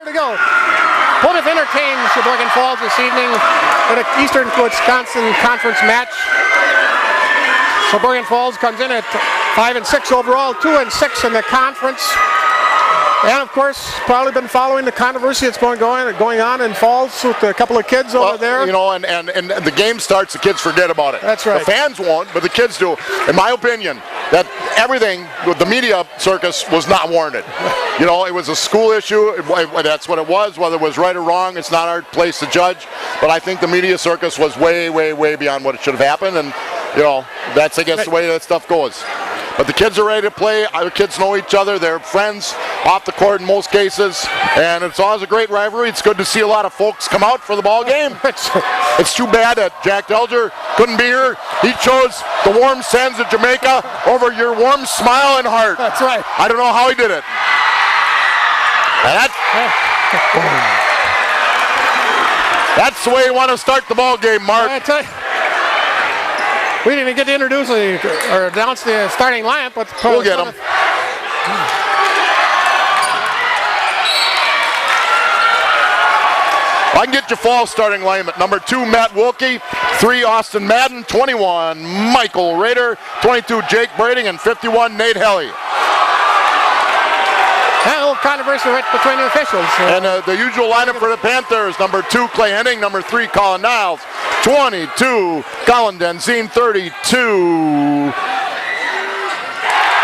To go. Plymouth entertains Sheboygan Falls this evening in an Eastern Wisconsin Conference match. Sheboygan Falls comes in at 5-6 overall, 2-6 in the conference. And of course, probably been following the controversy that's going on in Falls with a couple of kids over there. You know, and the game starts, the kids forget about it. That's right. The fans won't, but the kids do. In my opinion, that everything with the media circus was not warranted. You know, it was a school issue. That's what it was. Whether it was right or wrong, it's not our place to judge. But I think the media circus was way, way, way beyond what it should have happened. And, you know, that's, I guess, the way that stuff goes. But the kids are ready to play. Our kids know each other. They're friends off the court in most cases. And it's always a great rivalry. It's good to see a lot of folks come out for the ball game. It's too bad that Jack Delger couldn't be here. He chose the warm sands of Jamaica over your warm smile and heart. That's right. I don't know how he did it. That's the way you want to start the ball game, Mark. We didn't even get to introduce or announce the starting lineup, but we'll get them. I can get your fall starting lineup. Number 2, Matt Wilkie. 3, Austin Madden. 21, Michael Rader. 22, Jake Brading. And 51, Nate Helly. A little controversy right between the officials. And the usual lineup for the Panthers. Number 2, Clay Henning. Number 3, Colin Niles. 22, Colin Denzine. 32,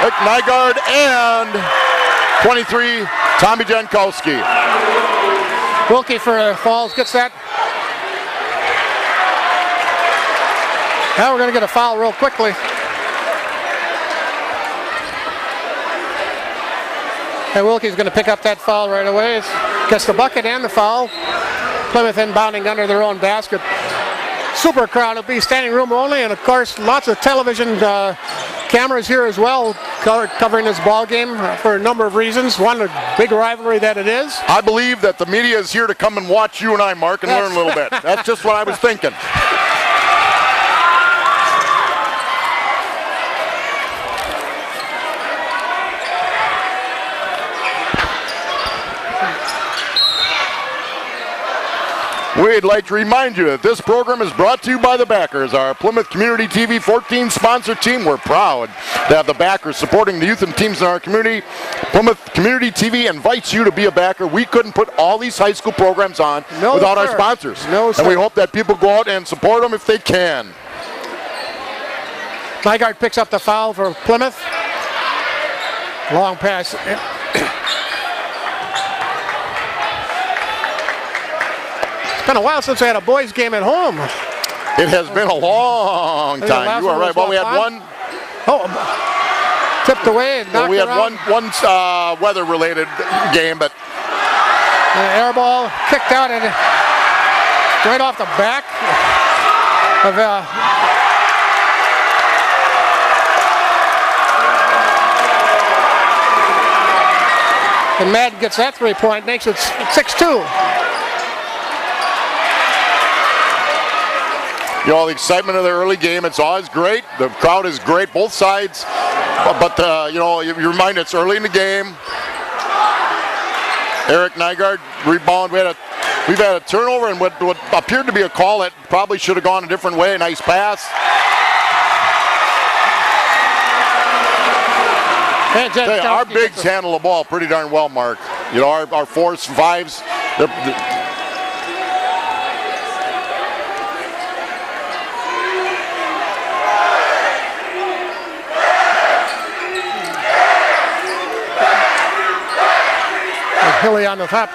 Rick Nygaard. And 23, Tommy Jankowski. Wilkie for Falls gets that. Now we're going to get a foul real quickly. And Wilkie's going to pick up that foul right away. Gets the bucket and the foul. Plymouth inbounding under their own basket. Super crowd. It'll be standing room only, and of course lots of television cameras here as well covering this ball game for a number of reasons. One, a big rivalry that it is. I believe that the media is here to come and watch you and I, Mark, and learn a little bit. That's just what I was thinking. We'd like to remind you that this program is brought to you by the backers, our Plymouth Community TV 14 sponsor team. We're proud to have the backers supporting the youth and teams in our community. Plymouth Community TV invites you to be a backer. We couldn't put all these high school programs on without our sponsors. And we hope that people go out and support them if they can. Nygaard picks up the foul for Plymouth. Long pass. It's been a while since we had a boys game at home. It has been a long time. You are right. Well, we had one. Oh, tipped away and knocked we had around. one weather-related game, but an air ball kicked out and right off the back of and Madden gets that 3-point, makes it 6-2. You know, the excitement of the early game, it's always great. The crowd is great, both sides. But you know, you remind it's early in the game. Eric Nygaard rebound. We've had a turnover and what appeared to be a call that probably should have gone a different way. Nice pass. Our bigs handle the ball pretty darn well, Mark. You know, our 4s, 5s. Hilly on the top.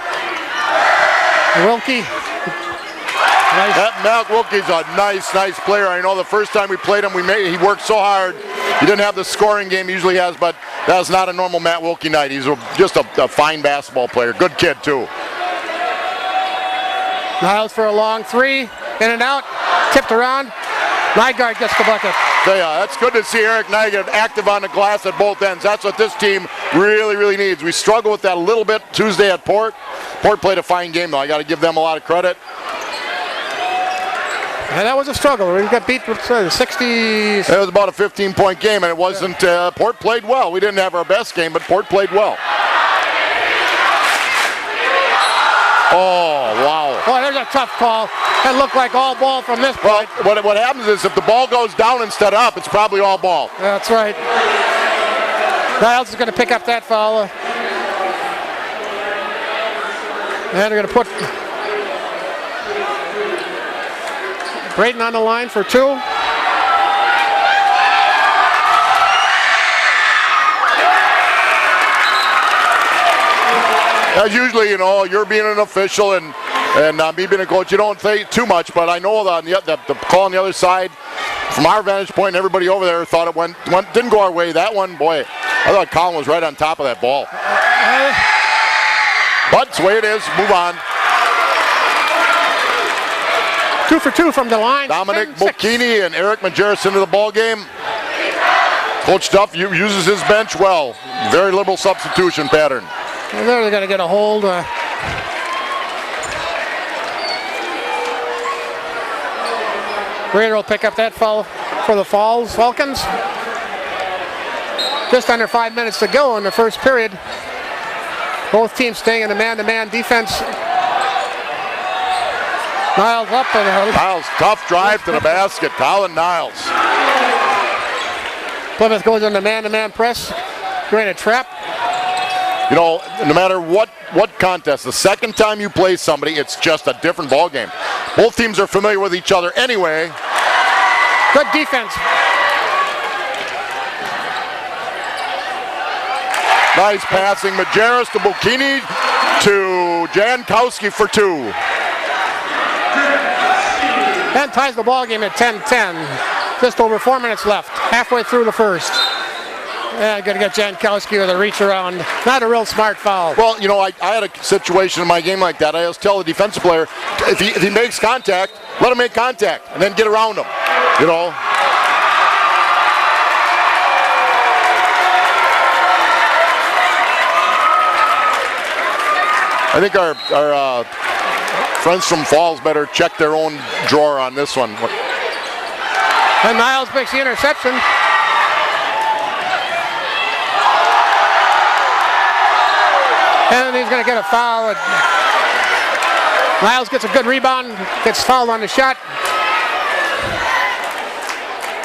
Wilkie. Nice. Matt Wilkie's a nice player. I know the first time we played him, he worked so hard. He didn't have the scoring game he usually has, but that was not a normal Matt Wilkie night. He's just a fine basketball player. Good kid, too. Niles for a long 3. In and out. Tipped around. Nygaard gets the bucket. That's good to see Eric Nygaard active on the glass at both ends. That's what this team really needs. We struggle with that a little bit Tuesday at Port. Port played a fine game, though. I got to give them a lot of credit. And that was a struggle. We got beat with 60. It was about a 15-point game, and it wasn't. Port played well. We didn't have our best game, but Port played well. Oh, wow. Boy, there's a tough call. That looked like all ball from this Well, point. what happens is if the ball goes down instead of up, it's probably all ball. That's right. Niles is going to pick up that foul. And they're going to put Braden on the line for 2. As usually, you're being an official and me being a coach, you don't think too much, but I know that the call on the other side, from our vantage point, everybody over there thought it didn't go our way. That one, boy, I thought Colin was right on top of that ball. But it's the way it is. Move on. 2 for 2 from the line. Dominic 10-6. Bocchini and Eric Majerus into the ball game. Coach Duff uses his bench well. Very liberal substitution pattern. And they're going to get a hold. Raider will pick up that foul for the Falcons. Just under 5 minutes to go in the first period. Both teams staying in the man-to-man defense. Niles up. Niles, tough drive to the basket. Colin Niles. Plymouth goes in the man-to-man press. Going to trap. No matter what contest, the second time you play somebody, it's just a different ball game. Both teams are familiar with each other anyway. Good defense. Nice passing. Majerus to Bocchini to Jankowski for 2. That ties the ball game at 10-10. Just over 4 minutes left. Halfway through the first. Yeah, going to get Jankowski with a reach around. Not a real smart foul. Well, I had a situation in my game like that. I always tell the defensive player, if he makes contact, let him make contact and then get around him. I think our friends from Falls better check their own drawer on this one. And Niles makes the interception. And he's going to get a foul. Niles gets a good rebound, gets fouled on the shot.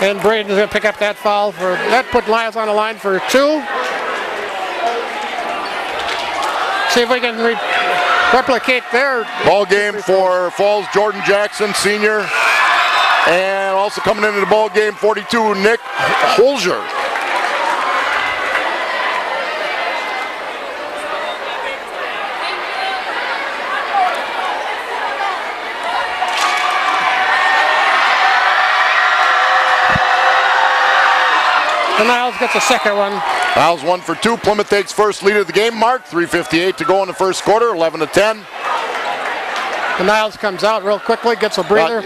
And Braden's going to pick up that foul. That put Niles on the line for 2. See if we can replicate their ball game for Falls. Jordan Jackson, senior. And also coming into the ball game, 42, Nick Holzer. And Niles gets a second one. Niles 1 for 2. Plymouth takes first lead of the game mark. 3:58 to go in the first quarter. 11-10. And Niles comes out real quickly, gets a breather.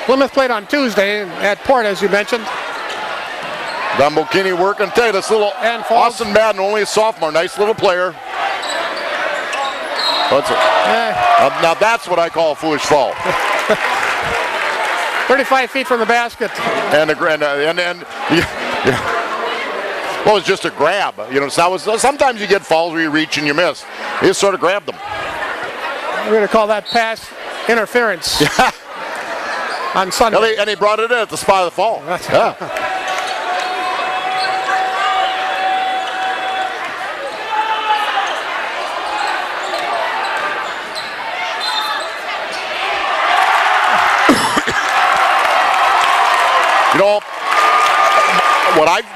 Plymouth played on Tuesday at Port, as you mentioned. Don Bocchini working. Tell you, this little Austin Madden, only a sophomore. Nice little player. Now that's what I call a foolish foul. 35 feet from the basket. Well, it's just a grab. Sometimes you get fouls where you reach and you miss. He just sort of grabbed them. We're going to call that pass interference. On Sunday. And he brought it in at the spot of the fall. Yeah.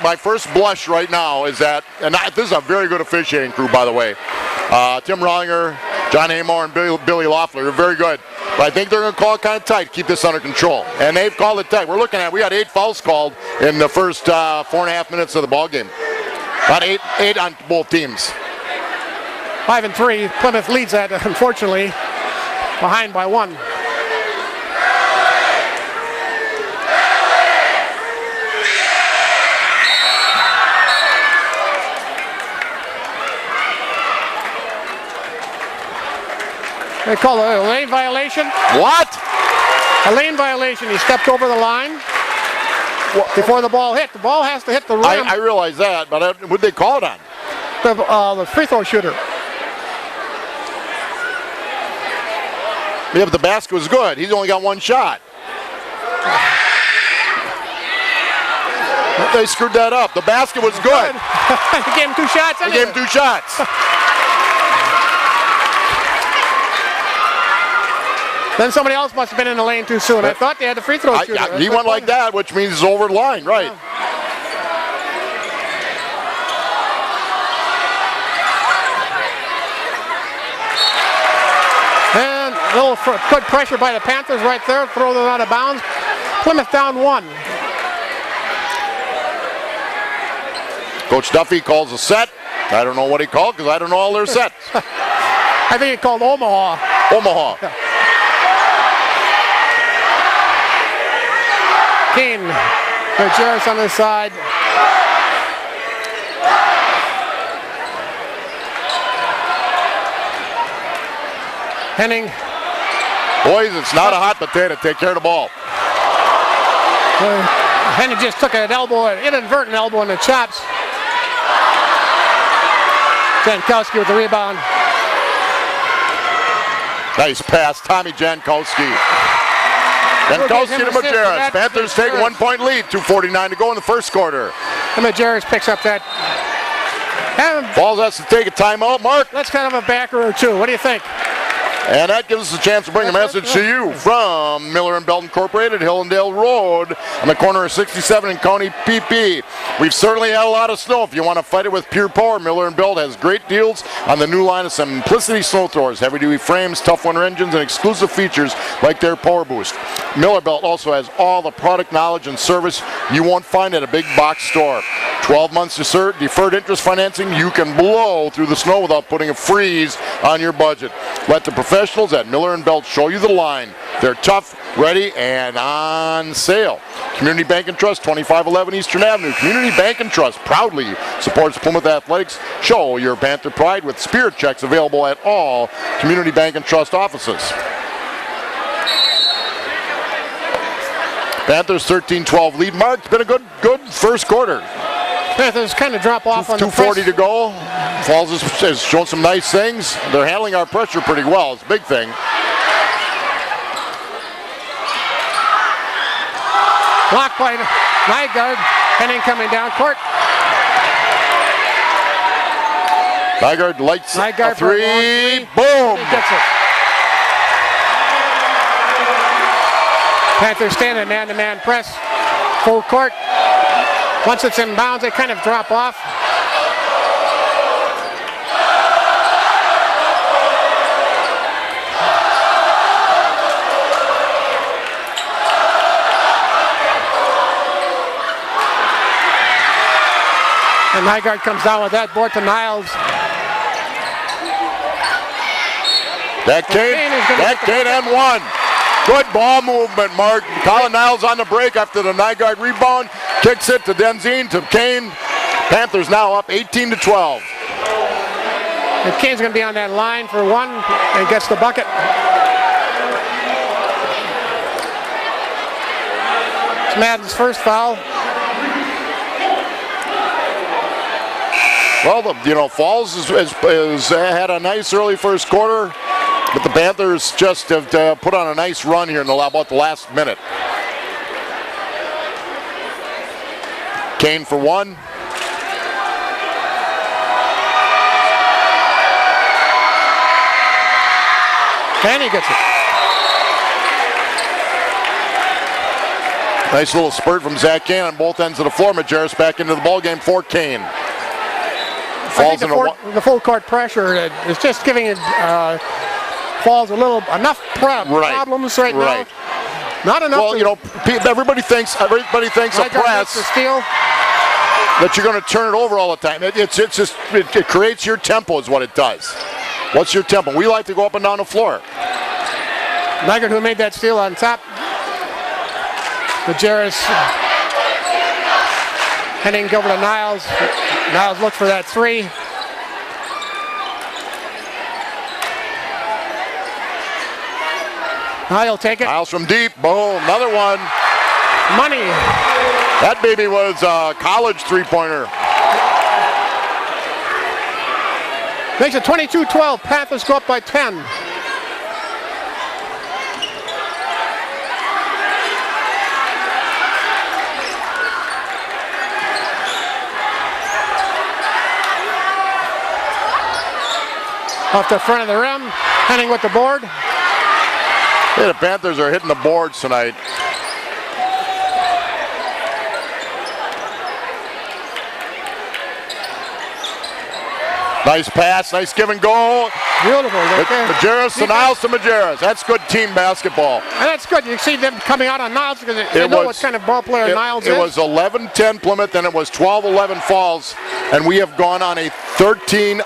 My first blush right now is that, and this is a very good officiating crew, by the way. Tim Rollinger, John Amor, and Billy Loeffler are very good. But I think they're going to call it kind of tight, keep this under control. And they've called it tight. We had 8 fouls called in the first 4.5 minutes of the ball game. About eight on both teams. 5-3. Plymouth leads that, unfortunately, behind by 1. They call it a lane violation. What? A lane violation. He stepped over the line before the ball hit. The ball has to hit the rim. I realize that, but what'd they call it on? The free throw shooter. Yeah, but the basket was good. He's only got one shot. They screwed that up. The basket was good. He gave him 2 shots. They gave him 2 shots. Then somebody else must have been in the lane too soon. I thought they had the free throw shooter. He went like that, which means he's over the line, right? And a little good pressure by the Panthers right there. Throw them out of bounds. Plymouth down 1. Coach Duffy calls a set. I don't know what he called because I don't know all their sets. I think he called Omaha. Omaha. Keane. Majerus on the side. Henning. Boys, it's not a hot potato. Take care of the ball. Henning just took an inadvertent elbow in the chops. Jankowski with the rebound. Nice pass, Tommy Jankowski. Jankowski to Majerus. Panthers take a 1-point lead. 2:49 to go in the first quarter. And Majerus picks up that. Falls has to take a timeout, Mark. Let's kind of a backer or two. What do you think? And that gives us a chance to bring a message to you from Miller and Belt Incorporated, Hillendale Road, on the corner of 67 and County PP. We've certainly had a lot of snow. If you want to fight it with pure power, Miller and Belt has great deals on the new line of Simplicity snow throwers, heavy-duty frames, tough winter engines, and exclusive features like their Power Boost. Miller Belt also has all the product knowledge and service you won't find at a big box store. 12 months deferred interest financing. You can blow through the snow without putting a freeze on your budget. Let the professionals at Miller & Belt show you the line. They're tough, ready, and on sale. Community Bank and Trust, 2511 Eastern Avenue. Community Bank and Trust proudly supports Plymouth Athletics. Show your Panther pride with Spirit checks available at all Community Bank and Trust offices. Panthers 13-12 lead. Mark, it's been a good first quarter. Panthers kind of drop off on the press. 2:40 to go. Falls has shown some nice things. They're handling our pressure pretty well. It's a big thing. Blocked by Nygaard. Henning coming down court. Nygaard lights Nygaard a three. He Boom! gets it. Panthers standing man-to-man press. Full court. Once it's in bounds, they kind of drop off. And Nygaard comes down with that board to Niles. That Kane and one. Good ball movement, Mark. Colin Niles on the break after the Nygaard rebound. Kicks it to Denzine, to Kane. Panthers now up 18-12. And Kane's going to be on that line for one and gets the bucket. It's Madden's first foul. Well, Falls has had a nice early first quarter, but the Panthers just have put on a nice run here in about the last minute. Kane for one. And he gets it. Nice little spurt from Zach Kane on both ends of the floor. Majerus back into the ballgame for Kane. Falls the full court pressure is just giving it Falls enough problems right now. Not enough. Well, everybody thinks a press the steal. that you're going to turn it over all the time. It creates your tempo is what it does. What's your tempo? We like to go up and down the floor. Nygaard who made that steal on top. Majerus. Henning over to Niles. Niles looks for that three. Now he'll take it. Niles from deep. Boom. Another one. Money. That baby was a college three-pointer. Makes it 22-12. Panthers go up by 10. off the front of the rim, Henning with the board. Hey, the Panthers are hitting the boards tonight. Nice pass, nice give and go. Beautiful. Majerus to Niles to Majerus. That's good team basketball. And that's good. You see them coming out on Niles because they know what kind of ball player Niles is. It was 11-10 Plymouth, and it was 12-11 Falls, and we have gone on a 13-0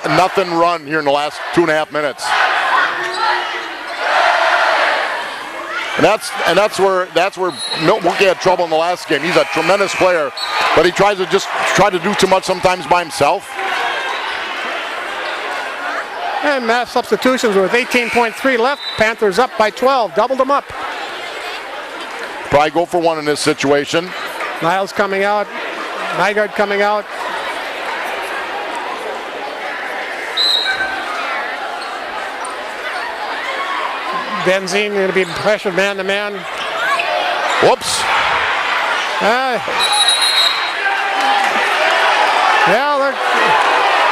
run here in the last 2.5 minutes. And that's where Milton Wilkie had trouble in the last game. He's a tremendous player, but he tries to do too much sometimes by himself. And mass substitutions with 18.3 left. Panthers up by 12. Doubled them up. Probably go for one in this situation. Niles coming out. Nygaard coming out. Benzine going to be pressured man to man. Whoops.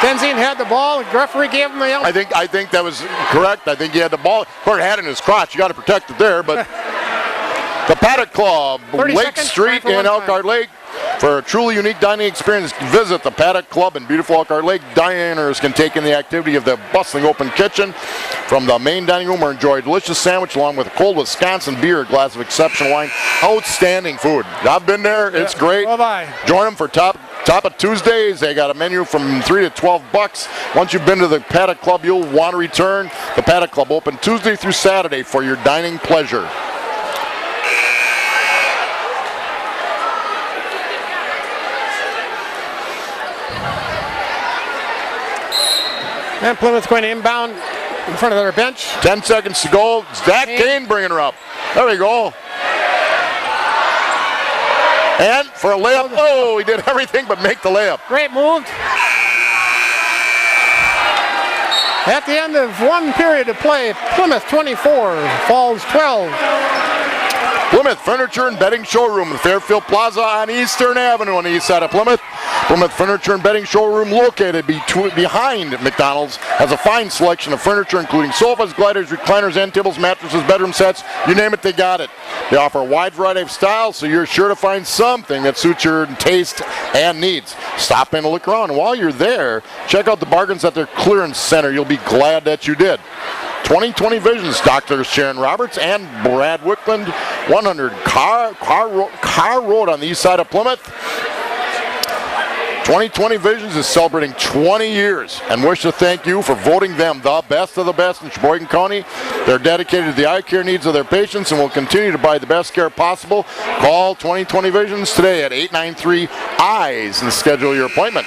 Benzine had the ball. The referee gave him the yellow. I think that was correct. I think he had the ball. Court had it in his crotch. You got to protect it there. But the Paddock Club, Lake Street in Elkhart Lake. For a truly unique dining experience, visit the Paddock Club in beautiful Elkhart Lake. Diners can take in the activity of the bustling open kitchen from the main dining room or enjoy a delicious sandwich along with a cold Wisconsin beer, a glass of exceptional wine. Outstanding food. I've been there. It's great. Bye-bye. Join them for top of Tuesdays. They got a menu from $3 to $12. Once you've been to the Paddock Club, you'll want to return. The Paddock Club open Tuesday through Saturday for your dining pleasure. And Plymouth's going to inbound in front of their bench. 10 seconds to go. Zach Kane bringing her up. There we go. And for a layup. Oh, he did everything but make the layup. Great move. At the end of one period of play, Plymouth 24, Falls 12. Plymouth Furniture and Bedding Showroom, the Fairfield Plaza on Eastern Avenue on the east side of Plymouth. Plymouth Furniture and Bedding Showroom, located behind McDonald's, has a fine selection of furniture including sofas, gliders, recliners, end tables, mattresses, bedroom sets. You name it, they got it. They offer a wide variety of styles, so you're sure to find something that suits your taste and needs. Stop in and look around. And while you're there, check out the bargains at their clearance center. You'll be glad that you did. 20/20 Visions, Dr. Sharon Roberts and Brad Wickland, 100 Carr Road on the east side of Plymouth. 20/20 Visions is celebrating 20 years and wish to thank you for voting them the best of the best in Sheboygan County. They're dedicated to the eye care needs of their patients and will continue to provide the best care possible. Call 20/20 Visions today at 893-EYES and schedule your appointment.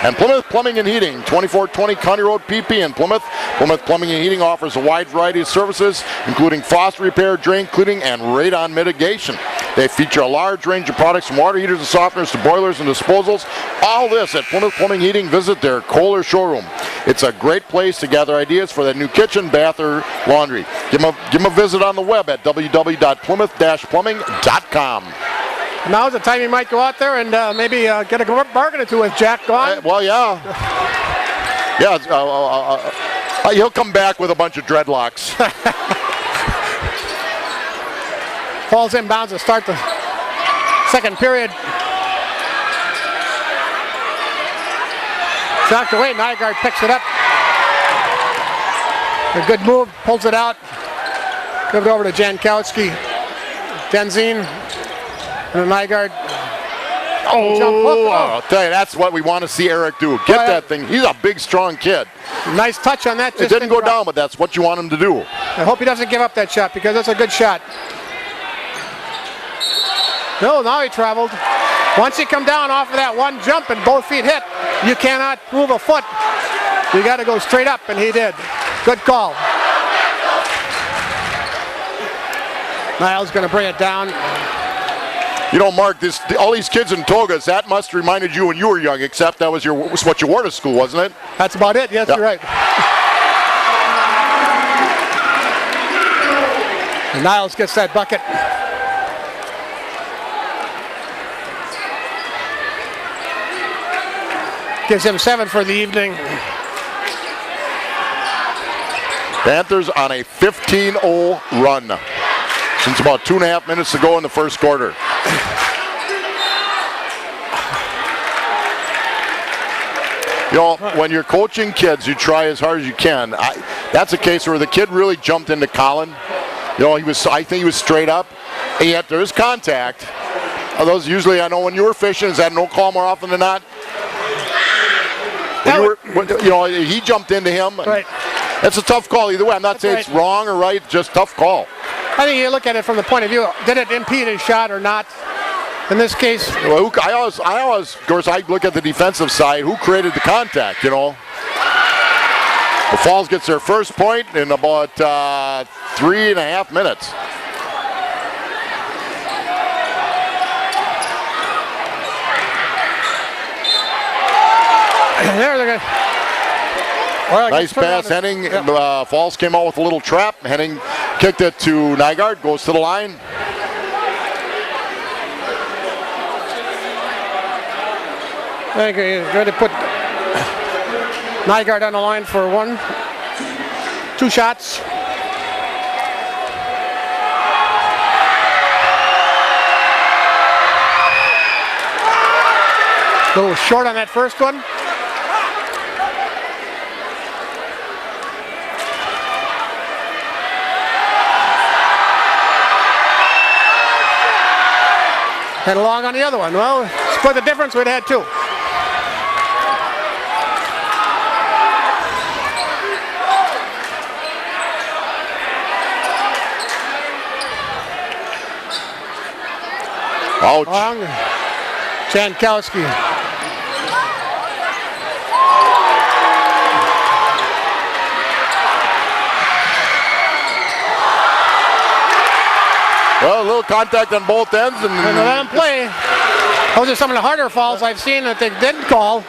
And Plymouth Plumbing and Heating, 2420 County Road PP in Plymouth. Plymouth Plumbing and Heating offers a wide variety of services, including faucet repair, drain cleaning, and radon mitigation. They feature a large range of products from water heaters and softeners to boilers and disposals. All this at Plymouth Plumbing Heating. Visit their Kohler showroom. It's a great place to gather ideas for that new kitchen, bath, or laundry. Give them a visit on the web at www.plymouth-plumbing.com. Now's the time you might go out there and maybe get a bargain or two with Jack gone. Well, yeah. Yeah, he'll come back with a bunch of dreadlocks. Falls inbounds to start the second period. Knocked away, Nygaard picks it up. A good move, pulls it out. Give it over to Jankowski. Benzine and Nygaard. I'll tell you, that's what we want to see Eric do. Get that thing. He's a big, strong kid. Nice touch on that. It didn't go down, but that's what you want him to do. I hope he doesn't give up that shot because that's a good shot. No, now he traveled. Once you come down off of that one jump and both feet hit, you cannot move a foot. You got to go straight up, and he did. Good call. Niles going to bring it down. You know, Mark, all these kids in togas, that must have reminded you when you were young, except that was what you wore to school, wasn't it? That's about it. Yes, You're right. And Niles gets that bucket. Gives him 7 for the evening. Panthers on a 15-0 run since about 2.5 minutes to go in the first quarter. You know, when you're coaching kids, you try as hard as you can. That's a case where the kid really jumped into Colin. You know, I think he was straight up, and yet there is contact. Those usually, I know when you were fishing, is that no call more often than not? He jumped into him. Right. That's a tough call either way. I'm not saying it's wrong or right, just tough call. I think you look at it from the point of view, did it impede his shot or not? In this case, well, I always, of course, I look at the defensive side. Who created the contact? You know, the Falls gets their first point in about 3.5 minutes. There they're good. Well, nice pass, Henning. Yep. Falls came out with a little trap. Henning kicked it to Nygaard, goes to the line. I think he's going to put Nygaard on the line for 2 shots. A little short on that first one. And long on the other one. Well, split the difference, we'd had 2. Ouch. Long. Jankowski. Well, a little contact on both ends. And let them play. Those are some of the harder fouls I've seen that they didn't call.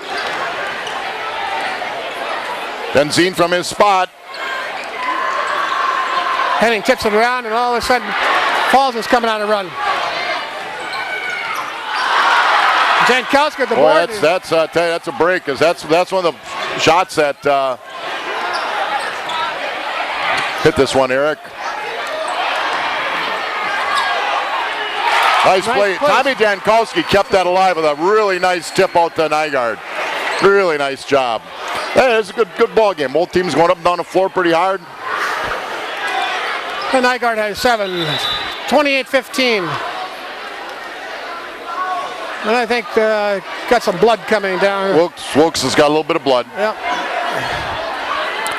Benzine from his spot. Henning tips it around, and all of a sudden, Falls is coming on a run. Jankowski at the board. That's a break, because that's one of the shots that hit this one, Eric. Nice play. Tommy Jankowski kept that alive with a really nice tip out to Nygaard. Really nice job. Hey, it's a good ball game. Both teams going up and down the floor pretty hard. And Nygaard has 7. 28-15. And I think got some blood coming down. Wilkes has got a little bit of blood. Yep.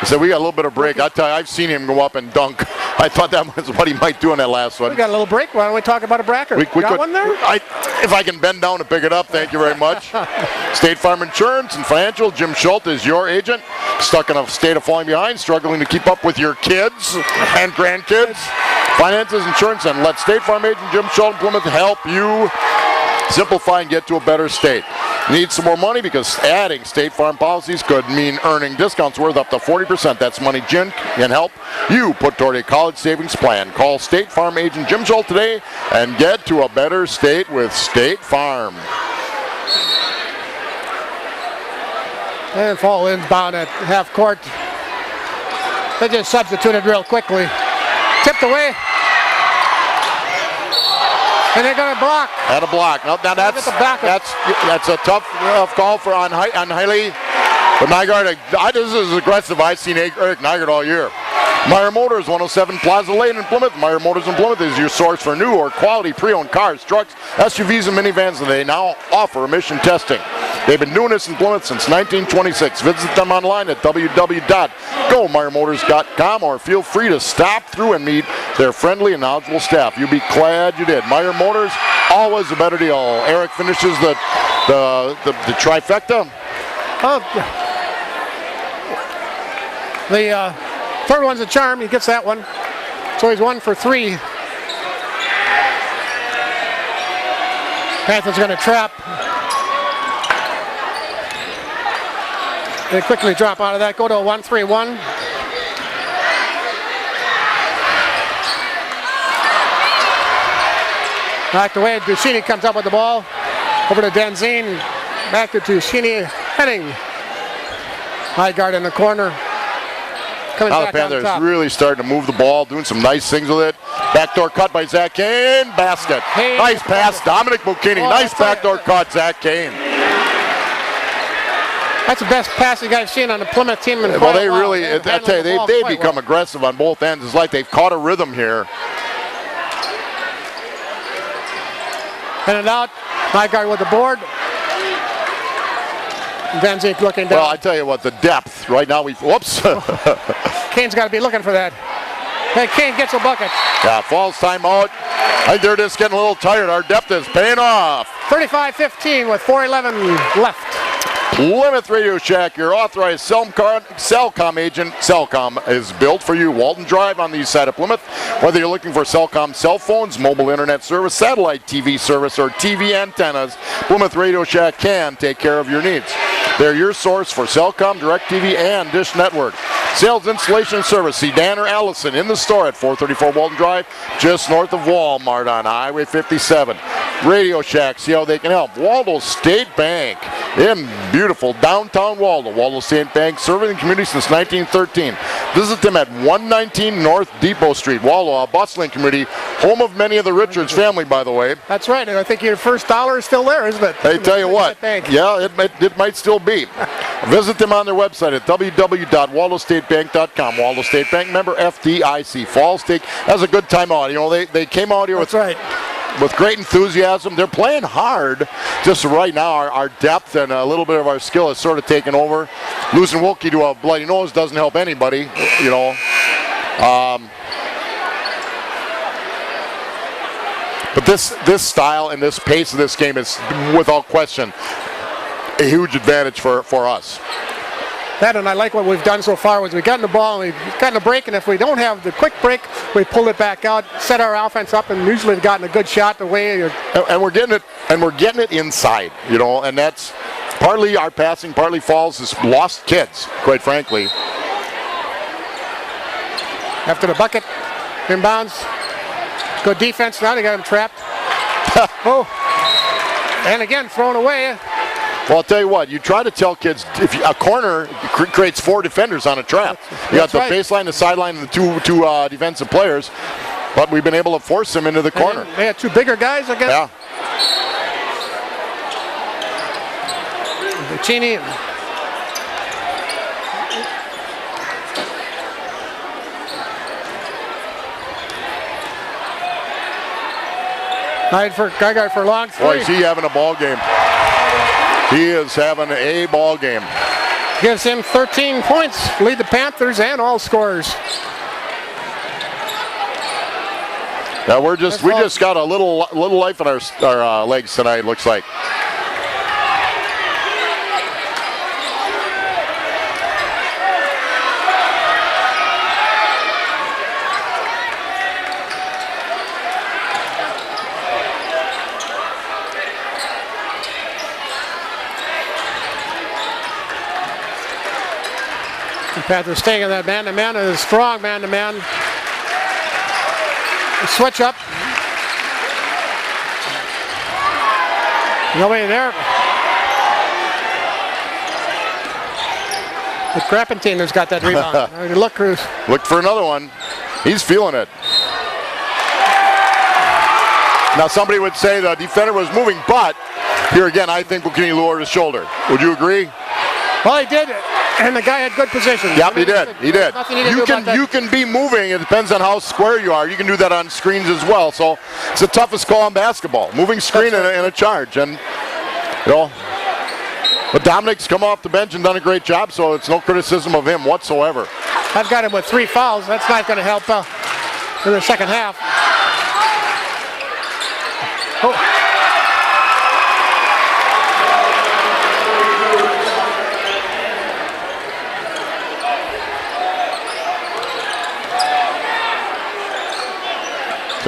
He said we got a little bit of break. I tell you, I've seen him go up and dunk. I thought that was what he might do in that last one. We got a little break. Why don't we talk about a bracker? We got one there? If I can bend down and pick it up, thank you very much. State Farm Insurance and Financial. Jim Schultz is your agent. Stuck in a state of falling behind, struggling to keep up with your kids and grandkids. Finances, insurance, and let State Farm agent Jim Schultz in Plymouth help you simplify and get to a better state. Need some more money? Because adding State Farm policies could mean earning discounts worth up to 40%. That's money Jim can help you put toward a college savings plan. Call State Farm agent Jim Schultz today and get to a better state with State Farm. And Fall inbound at half court. They just substituted real quickly. Tipped away. And they're going to block. At a block. Now that's a tough call for on Hiley. But Nygaard, this is as aggressive I've seen Eric Nygaard all year. Meyer Motors, 107 Plaza Lane in Plymouth. Meyer Motors in Plymouth is your source for new or quality pre-owned cars, trucks, SUVs, and minivans, and they now offer emission testing. They've been doing this in Plymouth since 1926. Visit them online at www.gomeyermotors.com or feel free to stop through and meet their friendly and knowledgeable staff. You'll be glad you did. Meyer Motors, always a better deal. Eric finishes the trifecta. The third one's a charm. He gets that one. So he's 1 for 3. Panthers going to trap. They quickly drop out of that. Go to a 1-3-1. Knocked away. Duchenne comes up with the ball. Over to Denzine. Back to Duchenne. Henning. Nygaard in the corner. coming Now the back on Panthers top. really starting to move the ball, doing some nice things with it. Backdoor cut by Zach Kane, basket. Kane. Nice pass, Dominic Bukini. Oh, Nice that's right. backdoor cut, Zach Kane. That's the best passing I've seen on the Plymouth team in Well, quite they a while. really, They're I tell you, handling the ball they've quite become well. aggressive on both ends. It's like they've caught a rhythm here. In and out. Nygaard with the board. Van Zink looking down. Well, I tell you what, the depth right now. Whoops. Kane's got to be looking for that. Hey, Kane gets a bucket. Yeah, Falls timeout. I think they're just getting a little tired. Our depth is paying off. 35-15 with 4:11 left. Plymouth Radio Shack, your authorized Cellcom agent. Cellcom is built for you. Walton Drive on the east side of Plymouth. Whether you're looking for Cellcom cell phones, mobile internet service, satellite TV service, or TV antennas, Plymouth Radio Shack can take care of your needs. They're your source for Cellcom, DirecTV, and Dish Network. Sales, installation, service. See Dan or Allison in the store at 434 Walton Drive, just north of Walmart on Highway 57. Radio Shack, see how they can help. Waldo State Bank in beautiful downtown Waldo. Waldo State Bank, serving the community since 1913. Visit them at 119 North Depot Street. Waldo, a bustling community, home of many of the Richards family, by the way. That's right. And I think your first dollar is still there, isn't it? Hey, tell you what, Bank. yeah, it might still be. Visit them on their website at www.waldostatebank.com. Waldo State Bank, member FDIC. Falls State has a good time out. You know, they came out here That's right. with great enthusiasm. They're playing hard. Just right now, our depth and a little bit of our skill has sort of taken over. Losing Wilkie to a bloody nose doesn't help anybody, you know. But this style and this pace of this game is, without question, a huge advantage for us. That, and I like what we've done so far. Was we've gotten the ball and we've gotten a break, and if we don't have the quick break, we pull it back out, set our offense up, and usually have gotten a good shot the way. And we're getting it inside, you know, and that's partly our passing, partly Falls has lost kids, quite frankly. After the bucket, inbounds. Good defense. Now they got him trapped. Oh, and again thrown away. Well, I'll tell you what, you try to tell kids, if a corner creates 4 defenders on a trap. You got the baseline, the sideline, and the two defensive players, but we've been able to force them into the corner. They had 2 bigger guys, I guess. Yeah. Cheney. Nygaard for long three. Boy, is he having a ball game. He is having a ball game. Gives him 13 points, lead the Panthers and all scorers. Now we just got a little life in our legs tonight, looks like. Panthers staying in that man-to-man, and a strong man-to-man. Switch up. Nobody there. The Crappentiner's got that rebound. Look, Cruz. Look for another one. He's feeling it. Now somebody would say the defender was moving, but here again, I think Bukini lowered his shoulder. Would you agree? Well, he did, and the guy had good position. Yep, he did. He did. You can be moving. It depends on how square you are. You can do that on screens as well. So it's the toughest call in basketball. Moving screen and a charge, and you know. But Dominic's come off the bench and done a great job. So it's no criticism of him whatsoever. I've got him with 3 fouls. That's not going to help in the second half. Oh.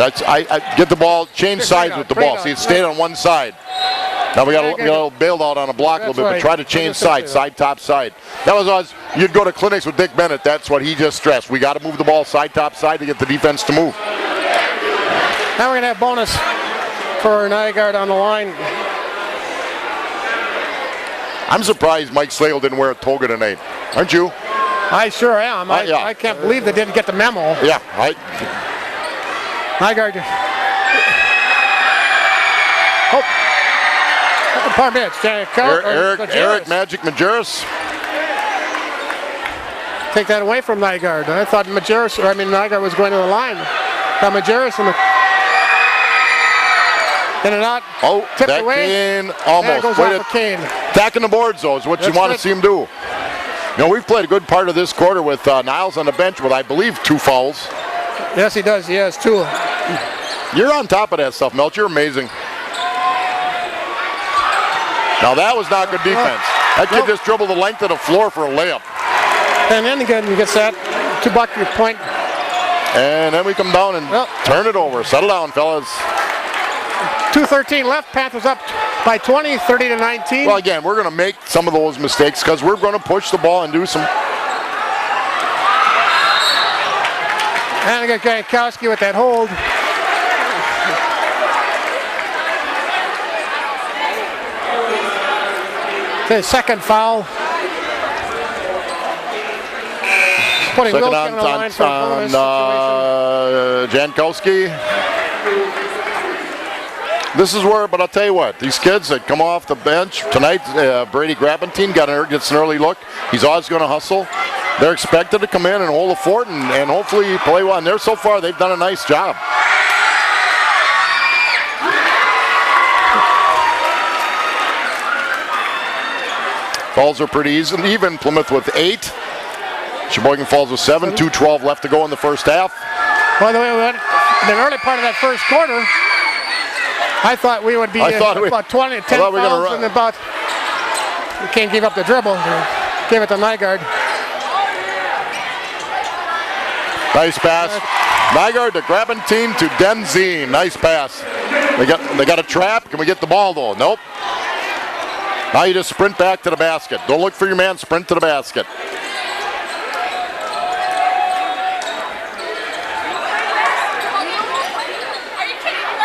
I get the ball, change sides with the ball. See, it stayed on one side. Now we got a little bailed out on a block a little bit, but try to change sides, side, top, side. That was us. You'd go to clinics with Dick Bennett. That's what he just stressed. We got to move the ball side, top, side to get the defense to move. Now we're going to have bonus for Nygaard on the line. I'm surprised Mike Slagle didn't wear a toga tonight. Aren't you? I sure am. Yeah. I can't believe they didn't get the memo. Yeah, Nygaard. Oh. Pardon me, it's Eric Magic Majerus. Take that away from Nygaard. I thought Nygaard was going to the line. Got Majerus in and out. Oh, tipped that away. Kane almost. Goes off of Kane. Attacking the boards, though, is what you want to see him do. You know, we've played a good part of this quarter with Niles on the bench with, I believe, 2 fouls. Yes, he does. He has 2. You're on top of that stuff, Melt. You're amazing. Now, that was not good defense. That kid just dribbled the length of the floor for a layup. And then again, he gets that two-bucket point. And then we come down and turn it over. Settle down, fellas. 2:13 left. Panthers up by 20, 30-19. Well, again, we're going to make some of those mistakes because we're going to push the ball and do some. And we got Jankowski with that hold. The second foul. Putting Second Wilkie on the line for a bonus situation. Jankowski. This is where, but I'll tell you what, these kids that come off the bench tonight, Brady Grabantine gets an early look. He's always going to hustle. They're expected to come in and hold the fort and hopefully play well. And so far, they've done a nice job. Falls are pretty easy. Even Plymouth with 8. Sheboygan Falls with 7. 2:12 left to go in the first half. By the way, in the early part of that first quarter, I thought we would be about 10 fouls and about. We can't give up the dribble. Gave it to Nygaard. Nice pass. Nygaard to Grabantine to Denzine. Nice pass. They got a trap. Can we get the ball though? Nope. Now you just sprint back to the basket. Don't look for your man. Sprint to the basket.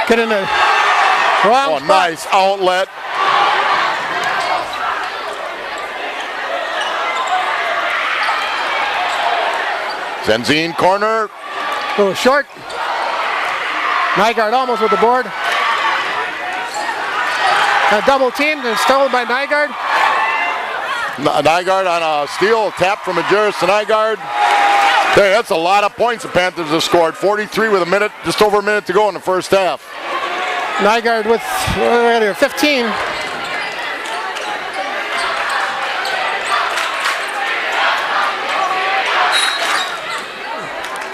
Get in the wrong spot. Nice outlet. Denzine corner. A little short. Nygaard almost with the board. Double teamed and stolen by Nygaard. Nygaard on a steal, tap from Majerus to Nygaard. Hey, that's a lot of points the Panthers have scored. 43 with just over a minute to go in the first half. Nygaard with 15.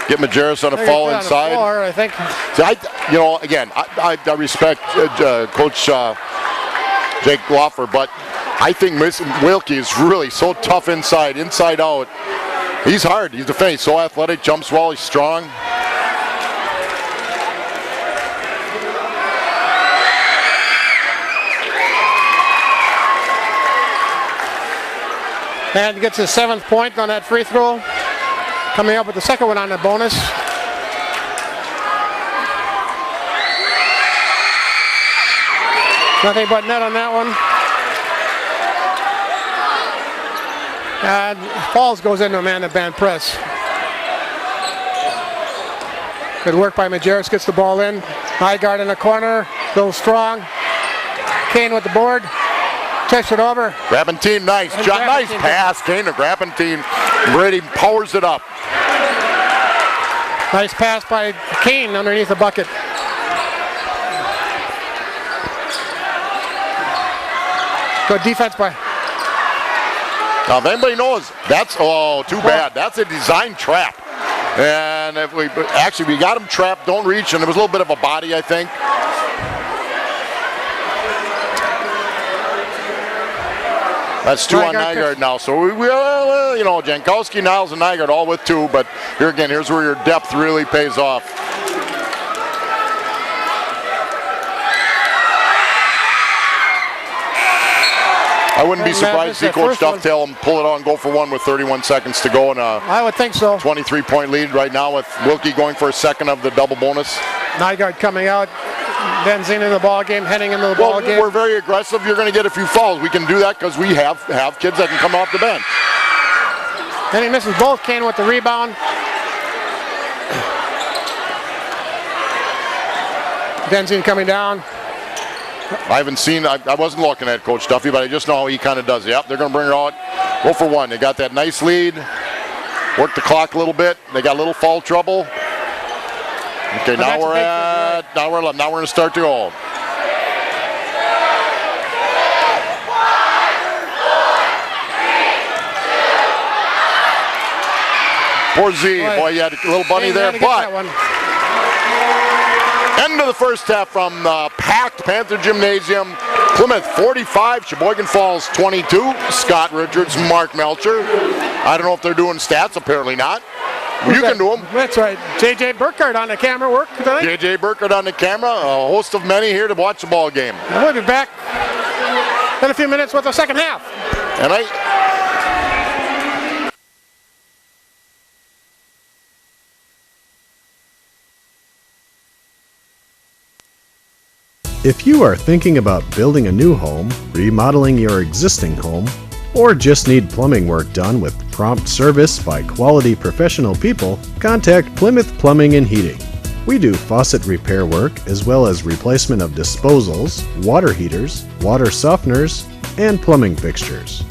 Get Majerus on a fall inside. Floor, I think. See, I respect Coach Jake Gloffer, but I think Wilkie is really so tough inside out. He's hard. He's defending. He's so athletic, jumps well, he's strong. And gets his 7th point on that free throw. Coming up with the second one on the bonus. Nothing but net on that one. And Falls goes into a man-to-man press. Good work by Majerus, gets the ball in. Nygaard in the corner, goes strong. Kane with the board, takes it over. Grabantine, nice pass. Kane to Grabantine. Brady powers it up. Nice pass by Kane underneath the bucket. Good defense by. Now, if anybody knows, that's too bad. That's a design trap. And if we got him trapped, don't reach, and there was a little bit of a body, I think. That's 2 on Nygaard now. So Jankowski, Niles, and Nygaard all with 2. But here's where your depth really pays off. I wouldn't be surprised to see Coach Dovetail him pull it on and go for one with 31 seconds to go. And I would think so. 23-point lead right now with Wilkie going for a second of the double bonus. Nygaard coming out. Denzine in the ball game, heading into the ball game. We're very aggressive. You're going to get a few fouls. We can do that because we have kids that can come off the bench. Then he misses both. Kane with the rebound. Denzine coming down. I haven't seen, I wasn't looking at Coach Duffy, but I just know how he kind of does. Yep, they're going to bring it out. Go for one. They got that nice lead. Work the clock a little bit. They got a little foul trouble. Okay, now we're going to start to go. Poor Z, boy, you had a little bunny there, but end of the first half from the packed Panther Gymnasium. Plymouth 45, Sheboygan Falls 22. Scott Richards, Mark Melcher. I don't know if they're doing stats, apparently not. You can do them. That's right. J.J. Burkhardt on the camera work tonight. J.J. Burkhardt on the camera, a host of many here to watch the ball game. And we'll be back in a few minutes with the second half. And If you are thinking about building a new home, remodeling your existing home, or just need plumbing work done with prompt service by quality professional people, contact Plymouth Plumbing and Heating. We do faucet repair work as well as replacement of disposals, water heaters, water softeners, and plumbing fixtures.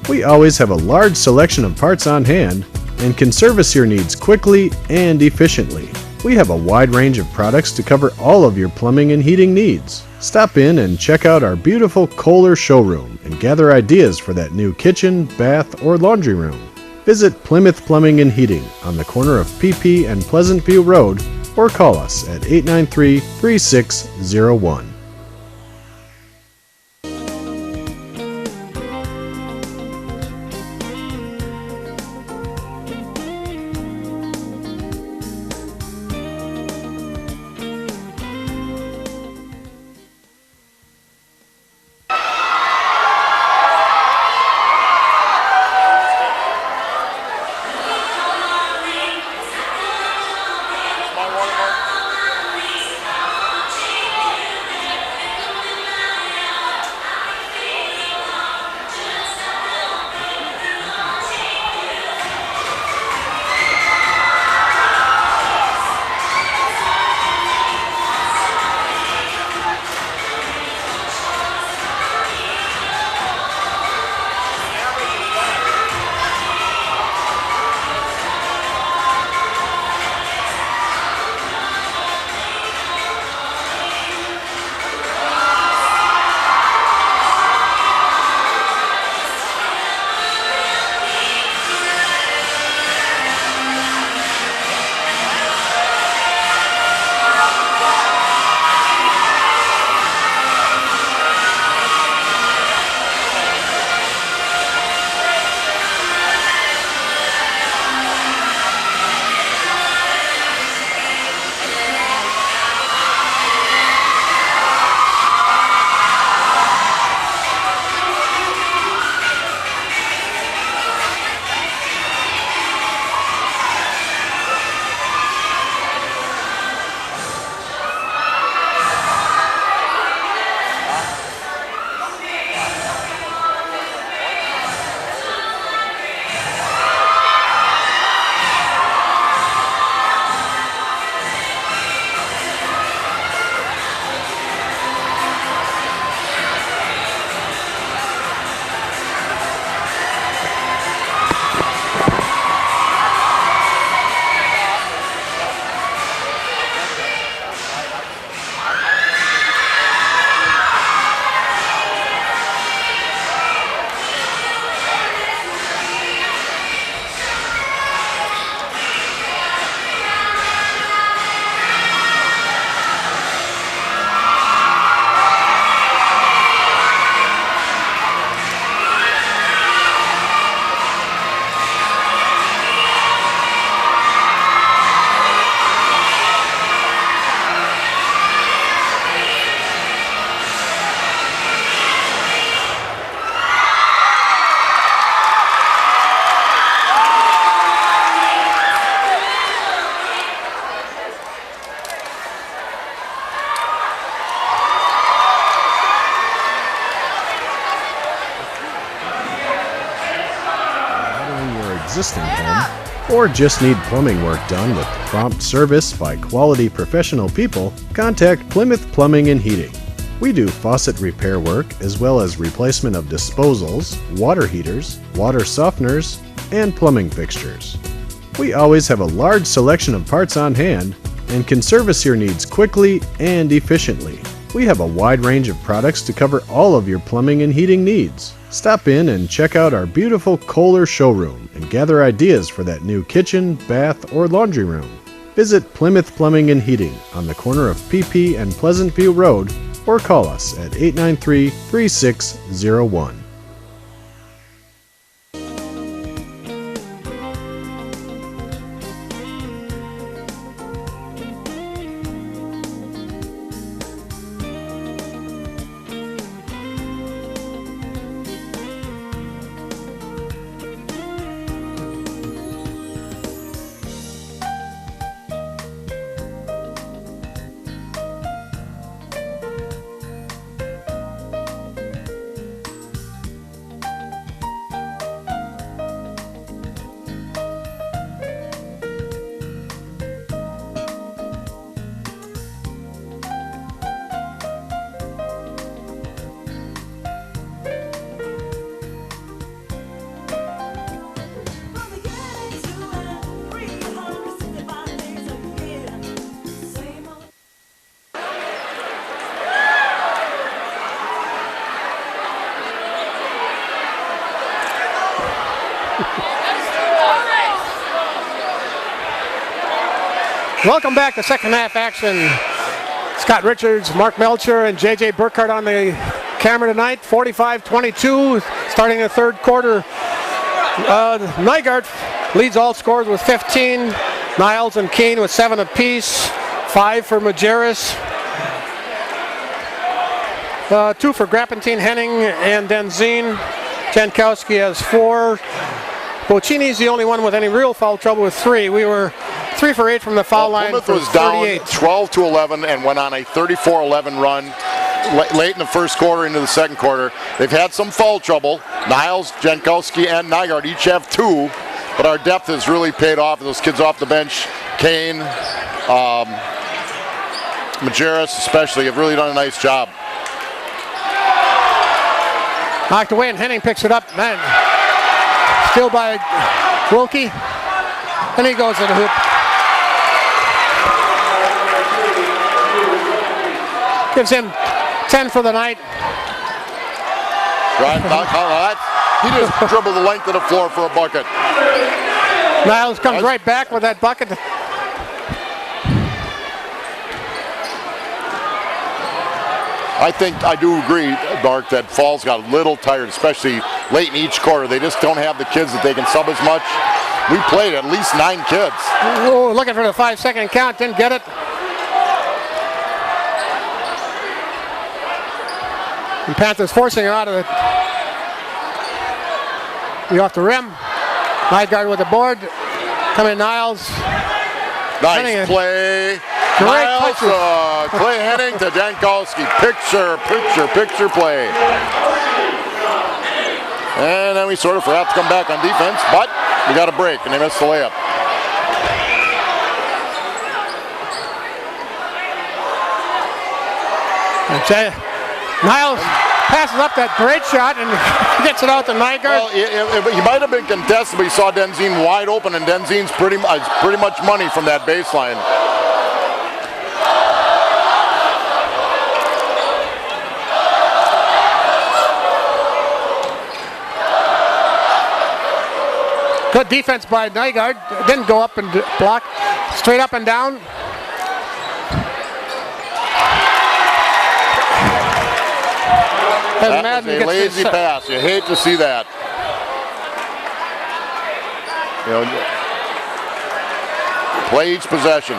We always have a large selection of parts on hand and can service your needs quickly and efficiently. We have a wide range of products to cover all of your plumbing and heating needs. Stop in and check out our beautiful Kohler showroom and gather ideas for that new kitchen, bath, or laundry room. Visit Plymouth Plumbing and Heating on the corner of PP and Pleasant View Road or call us at 893-3601. existing home, or just need plumbing work done with prompt service by quality professional people, contact Plymouth Plumbing and Heating. We do faucet repair work as well as replacement of disposals, water heaters, water softeners, and plumbing fixtures. We always have a large selection of parts on hand and can service your needs quickly and efficiently. We have a wide range of products to cover all of your plumbing and heating needs. Stop in and check out our beautiful Kohler showroom and gather ideas for that new kitchen, bath, or laundry room. Visit Plymouth Plumbing and Heating on the corner of PP and Pleasant View Road, or call us at 893-3601. Welcome back to second half action. Scott Richards, Mark Melcher, and J.J. Burkhardt on the camera tonight. 45-22, starting the third quarter. Nygaard leads all scores with 15. Niles and Keene with 7 apiece. 5 for Majerus. 2 for Grappentine, Henning, and Denzine. Jankowski has 4. Bocini's the only one with any real foul trouble with 3. We were 3 for 8 from the foul line. Plymouth for was 38. down 12-11 and went on a 34-11 run late in the first quarter into the second quarter. They've had some foul trouble. Niles, Jankowski, and Nygaard each have 2, but our depth has really paid off. Those kids off the bench, Kane, Majerus especially, have really done a nice job. Knocked away and Henning picks it up. Man, still by Wilkie. And he goes to the hoop. Gives him 10 for the night. Right, he just dribbled the length of the floor for a bucket. Niles comes right back with that bucket. I do agree, Mark, that Falls got a little tired, especially late in each quarter. They just don't have the kids that they can sub as much. We played at least 9 kids. Oh, looking for the 5-second count, didn't get it. And Panthers forcing her out of it. Off the rim. Nygaard with the board. Coming Niles. Nice Henning, play. great Niles, Clay Henning to Jankowski. Picture play. And then we sort of forgot to come back on defense, but we got a break and they missed the layup. Niles passes up that great shot and gets it out to Nygaard. Well, he might have been contested, but he saw Denzine wide open, and Denzine's pretty much money from that baseline. Good defense by Nygaard. Didn't go up and block. Straight up and down. That was a lazy pass. You hate to see that. You know, play each possession.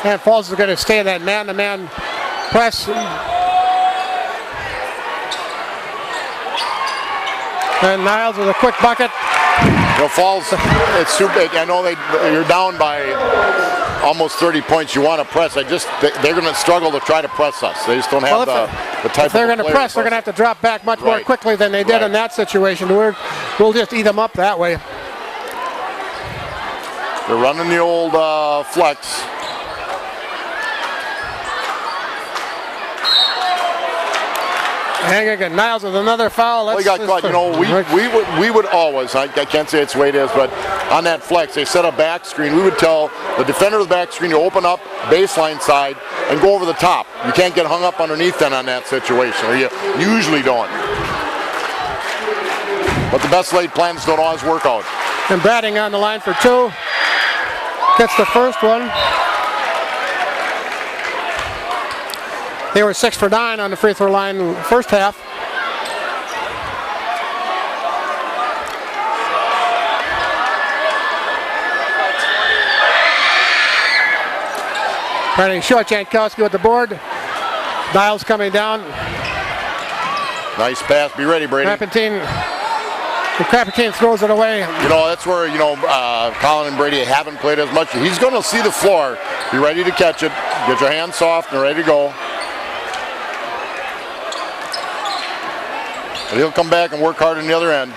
And Falls is going to stay in that man-to-man press. And Niles with a quick bucket. You know, Falls, it's too big. I know you're down by almost 30 points. You want to press. They're going to struggle to try to press us. They just don't have the type if they're of going to press, they're going to have to drop back much more Right. quickly than they did in that situation. We'll just eat them up that way. They're running the old flex. And again, Niles with another foul. Well, he got caught. You know, we would always, I can't say it's the way it is, but on that flex, they set a back screen. We would tell the defender of the back screen to open up baseline side and go over the top. You can't get hung up underneath then on that situation, or you usually don't. But the best laid plans don't always work out. And batting on the line for 2. Gets the first one. They were 6 for 9 on the free throw line first half. Running short, Jankowski with the board. Niles coming down. Nice pass. Be ready, Brady. Krapatine throws it away. You know, that's where, Colin and Brady haven't played as much. He's going to see the floor. Be ready to catch it. Get your hands soft and ready to go. But he'll come back and work hard on the other end.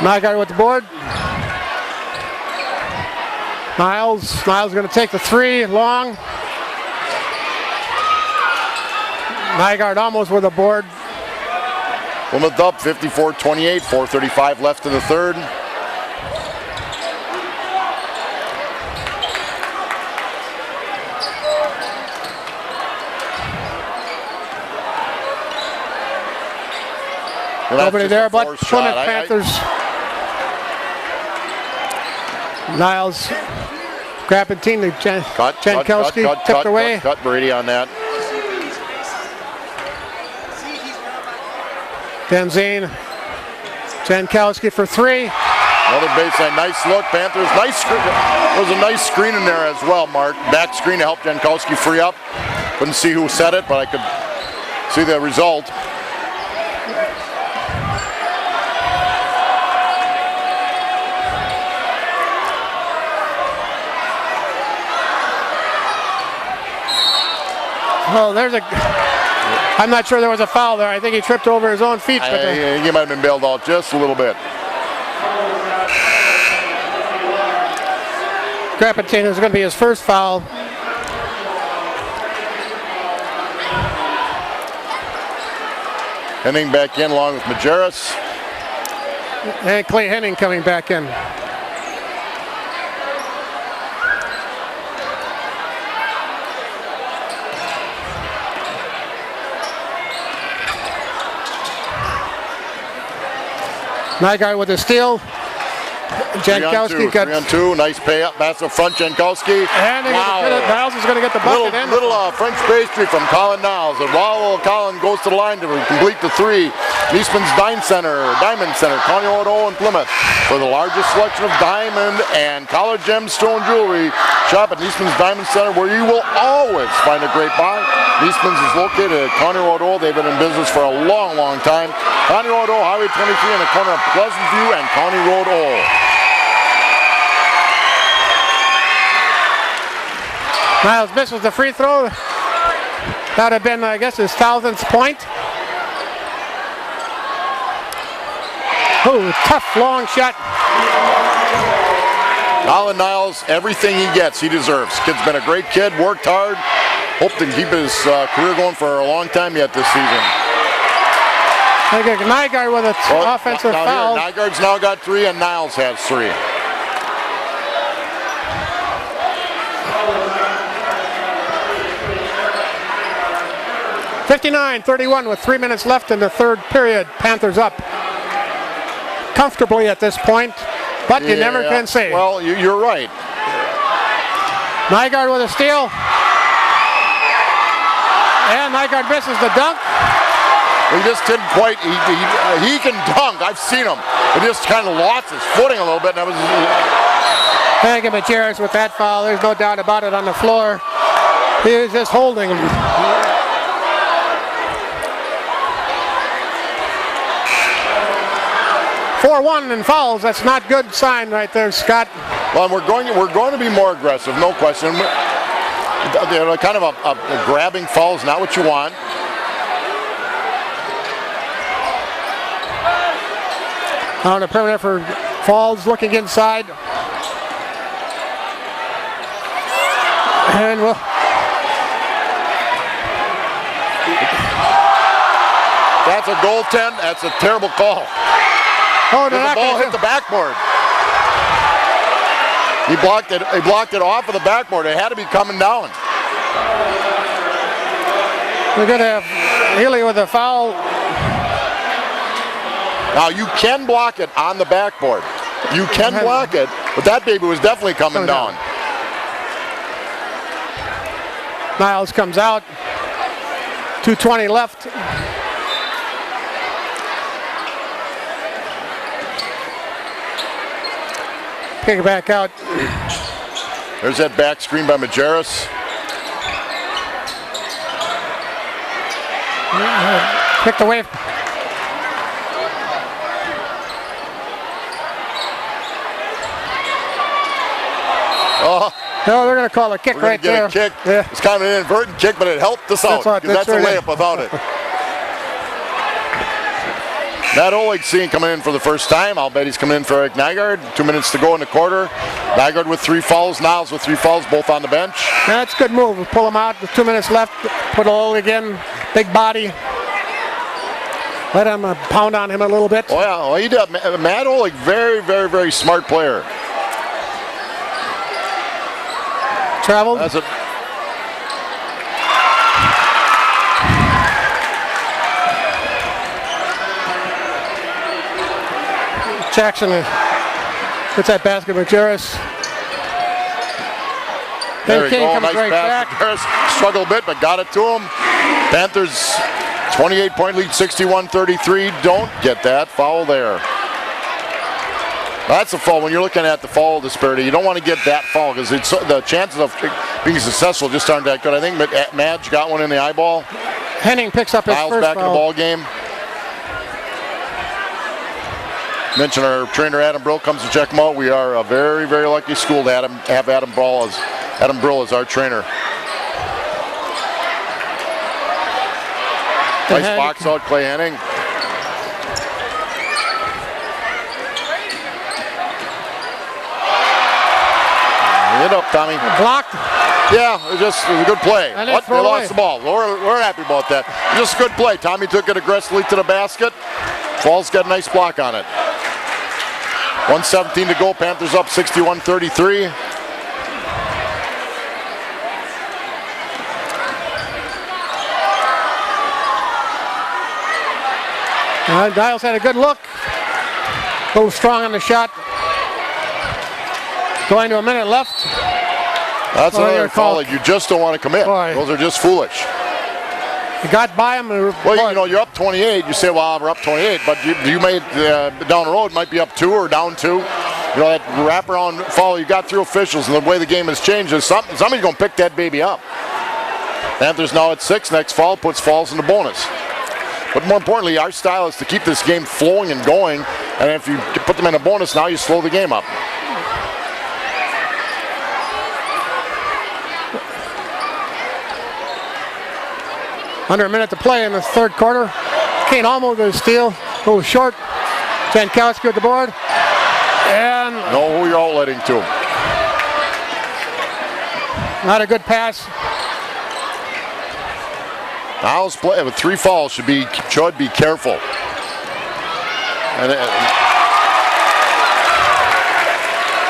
Nygaard with the board. Niles going to take the 3 long. Nygaard almost with the board. Plymouth up 54-28, 4:35 left in the third. Nobody there but Plymouth Panthers. Niles, Krapatine, Jankowski tipped away. Cut Brady on that. Benzine, Jankowski for 3. Another baseline, nice look, Panthers. Nice screen. There was a nice screen in there as well, Mark. Back screen to help Jankowski free up. Couldn't see who set it, but I could see the result. Oh, I'm not sure there was a foul there. I think he tripped over his own feet. He might have been bailed out just a little bit. Krapatine is going to be his first foul. Henning back in along with Majerus. And Clay Henning coming back in. Nygaard with a steal. Jankowski got 3 on 2. Nice pay up. Pass up front, Jankowski. And Niles is going to get the bucket. Little French pastry from Colin Niles. And while Colin goes to the line to complete the 3, Niesman's Diamond Center, County Road O in Plymouth. For the largest selection of diamond and collar gemstone jewelry, shop at Niesman's Diamond Center, where you will always find a great buy. Niesman's is located at County Road O. They've been in business for a long, long time. County Road O, Highway 23 on the corner of Pleasant View and County Road O. Niles misses the free throw. That would have been, I guess, his 1000th point. Oh, tough long shot. Colin Niles, everything he gets, he deserves. Kid's been a great kid, worked hard. Hope to keep his career going for a long time yet this season. Nygaard with an offensive foul. Nygaard's now got 3 and Niles has 3. (59-31) with 3 minutes left in the third period. Panthers up comfortably at this point, but you never can say. Well, you're right. Nygaard with a steal. And Nygaard misses the dunk. He just didn't quite, he can dunk, I've seen him. He just kind of lost his footing a little bit. And that was, Thank you, Macheras, with that foul. There's no doubt about it on the floor. He was just holding him. (4-1) in fouls. That's not good sign right there, Scott. Well, we're going to be more aggressive, no question. They're kind of a grabbing foul is not what you want. On the perimeter for Falls, looking inside. And we'll... That's a goaltend. That's a terrible call. Oh, the ball hit the backboard. He blocked it. He blocked it off of the backboard. It had to be coming down. We're going to have Healy with a foul. Now you can block it on the backboard. You can block it, but that baby was definitely coming down. Niles comes out. 2:20 left. Kick it back out. There's that back screen by Majerus. Picked away. Oh. No, they're going to call a kick right there. We're going to get a kick. Yeah. It's kind of an inadvertent kick, but it helped us out because that's a layup without it. Matt Oleg seeing coming in for the first time. I'll bet he's coming in for Eric Nygaard. 2 minutes to go in the quarter. Nygaard with 3 fouls. Niles with 3 fouls, both on the bench. That's a good move. We'll pull him out with 2 minutes left. Put Oleg in. Big body. Let him pound on him a little bit. Oh, yeah. Well, he did. Matt Oleg, very, very, very smart player. Traveled. That's it. Jackson gets that basket with Majerus. There we King go. comes Nice right pass. back. Majerus struggled a bit, but got it to him. Panthers 28-point lead, 61-33. Don't get that foul there. That's a foul. When you're looking at the foul disparity, you don't want to get that foul because the chances of being successful just aren't that good. I think Madge got one in the eyeball. Henning picks up his Niles first back foul. in the ball game. Mention our trainer Adam Brill comes to check him out. We are a very, very lucky school to have Adam Brill as our trainer. Nice box out, Clay Henning. Hit up, Tommy. Blocked. Yeah, it was a good play. And What? They lost the ball. We're happy about that. Just a good play. Tommy took it aggressively to the basket. Falls got a nice block on it. 1:17 to go. Panthers up 61-33. Niles had a good look. A little strong on the shot. Going to a minute left. That's another foul that you just don't want to commit. Boy. Those are just foolish. He got by him. Well, you know, you're up 28. You say, well, we're up 28, but you made down the road might be up 2 or down 2. You know, that wraparound foul, you got through officials, and the way the game has changed, somebody's going to pick that baby up. Panthers now at 6. Next foul puts Falls in the bonus. But more importantly, our style is to keep this game flowing and going, and if you put them in a bonus, now you slow the game up. Under a minute to play in the third quarter. Kane almost goes steal. Goes short. Jankowski with the board. And know who you're outletting to. not a good pass. Niles play with 3 fouls should be careful. And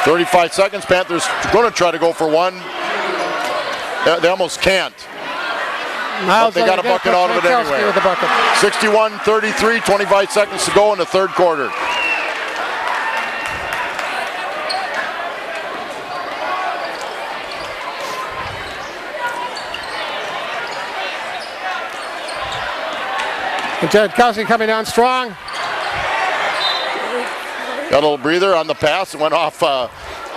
35 seconds. Panthers going to try to go for one. They almost can't. Niles But they got a bucket out of it Jankowski anyway. with the bucket. 61-33, 25 seconds to go in the third quarter. And Jankowski coming down strong. Got a little breather on the pass and went off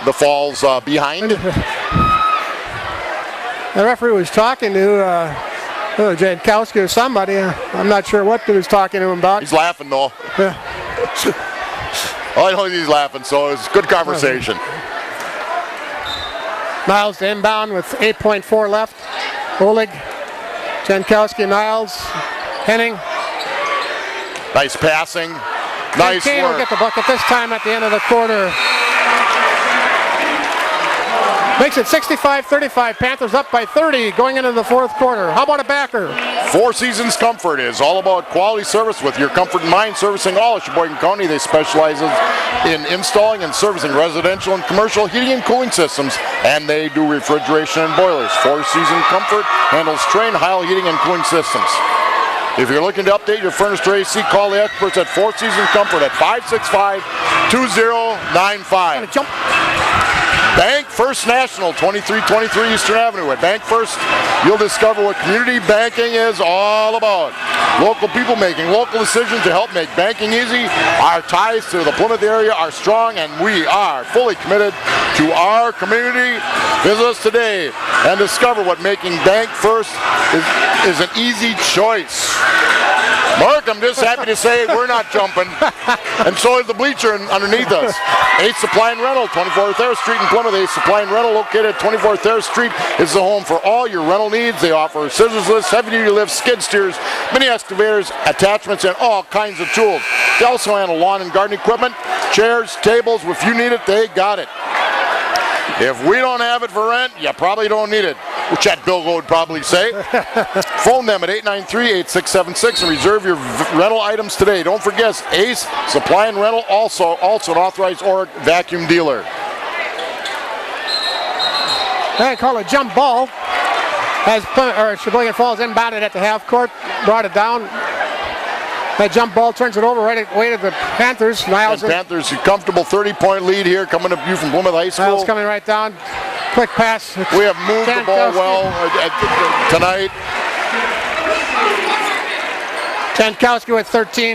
the Falls behind. The referee was talking to Jankowski or somebody. I'm not sure what he was talking to him about. He's laughing though. Yeah. Oh, I know he's laughing, so it's good conversation. Niles to inbound with 8.4 left. Oleg, Jankowski, Niles, Henning. Nice passing. Nice Kane will work. get the bucket this time at the end of the quarter. Makes it 65-35. Panthers up by 30 going into the fourth quarter. How about a backer? Four Seasons Comfort is all about quality service with your comfort in mind, servicing all of Sheboygan County. They specialize in installing and servicing residential and commercial heating and cooling systems, and they do refrigeration and boilers. Four Season Comfort handles Trane Heil heating and cooling systems. If you're looking to update your furnace to AC, call the experts at Four Season Comfort at 565-2095. Jump. Bank First National, 2323 Eastern Avenue. At Bank First, you'll discover what community banking is all about. Local people making local decisions to help make banking easy. Our ties to the Plymouth area are strong, and we are fully committed to our community. Visit us today and discover what making Bank First is an easy choice. Mark, I'm just happy to say we're not jumping, and so is the bleacher underneath us. Ace Supply and Rental, 24th Air Street in Plymouth. Ace Supply and Rental, located at 24th Air Street, is the home for all your rental needs. They offer scissors lifts, heavy-duty lifts, skid steers, mini excavators, attachments, and all kinds of tools. They also handle lawn and garden equipment, chairs, tables. If you need it, they got it. If we don't have it for rent, you probably don't need it, which that Bill would probably say. Phone them at 893-8676 and reserve your rental items today. Don't forget, Ace Supply and Rental, also an authorized Oreck vacuum dealer. They call a jump ball. As Sheboygan Falls inbounded at the half court, brought it down. That jump ball turns it over right away to the Panthers. Niles, and Panthers, a comfortable 30-point lead here coming to you from Plymouth High School. Niles coming right down. Quick pass. We have moved the ball well tonight. Jankowski with 13.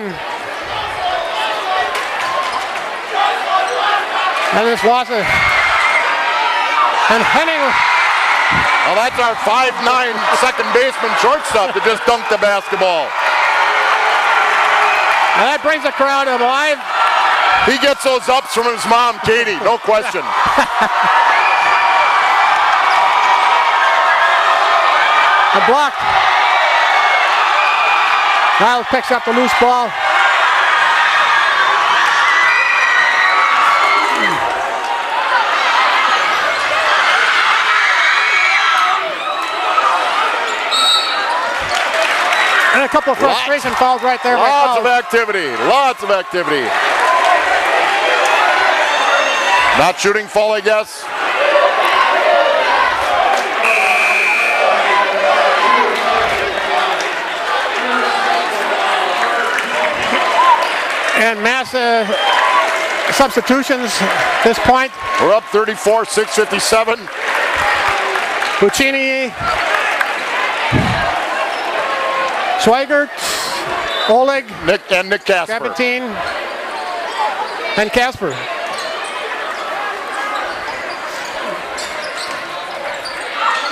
And this was a... And Henning... Well, that's our 5'9" second baseman shortstop that just dunked the basketball. And that brings the crowd alive. He gets those ups from his mom, Katie, no question. A block. Niles picks up the loose ball. And a couple of frustration fouls right there. Lots of activity. Not shooting foul, I guess. And mass substitutions at this point. We're up 34, 6:57. Puccini, Schweigert, Oleg, Nick Casper. Gravitine, and Casper.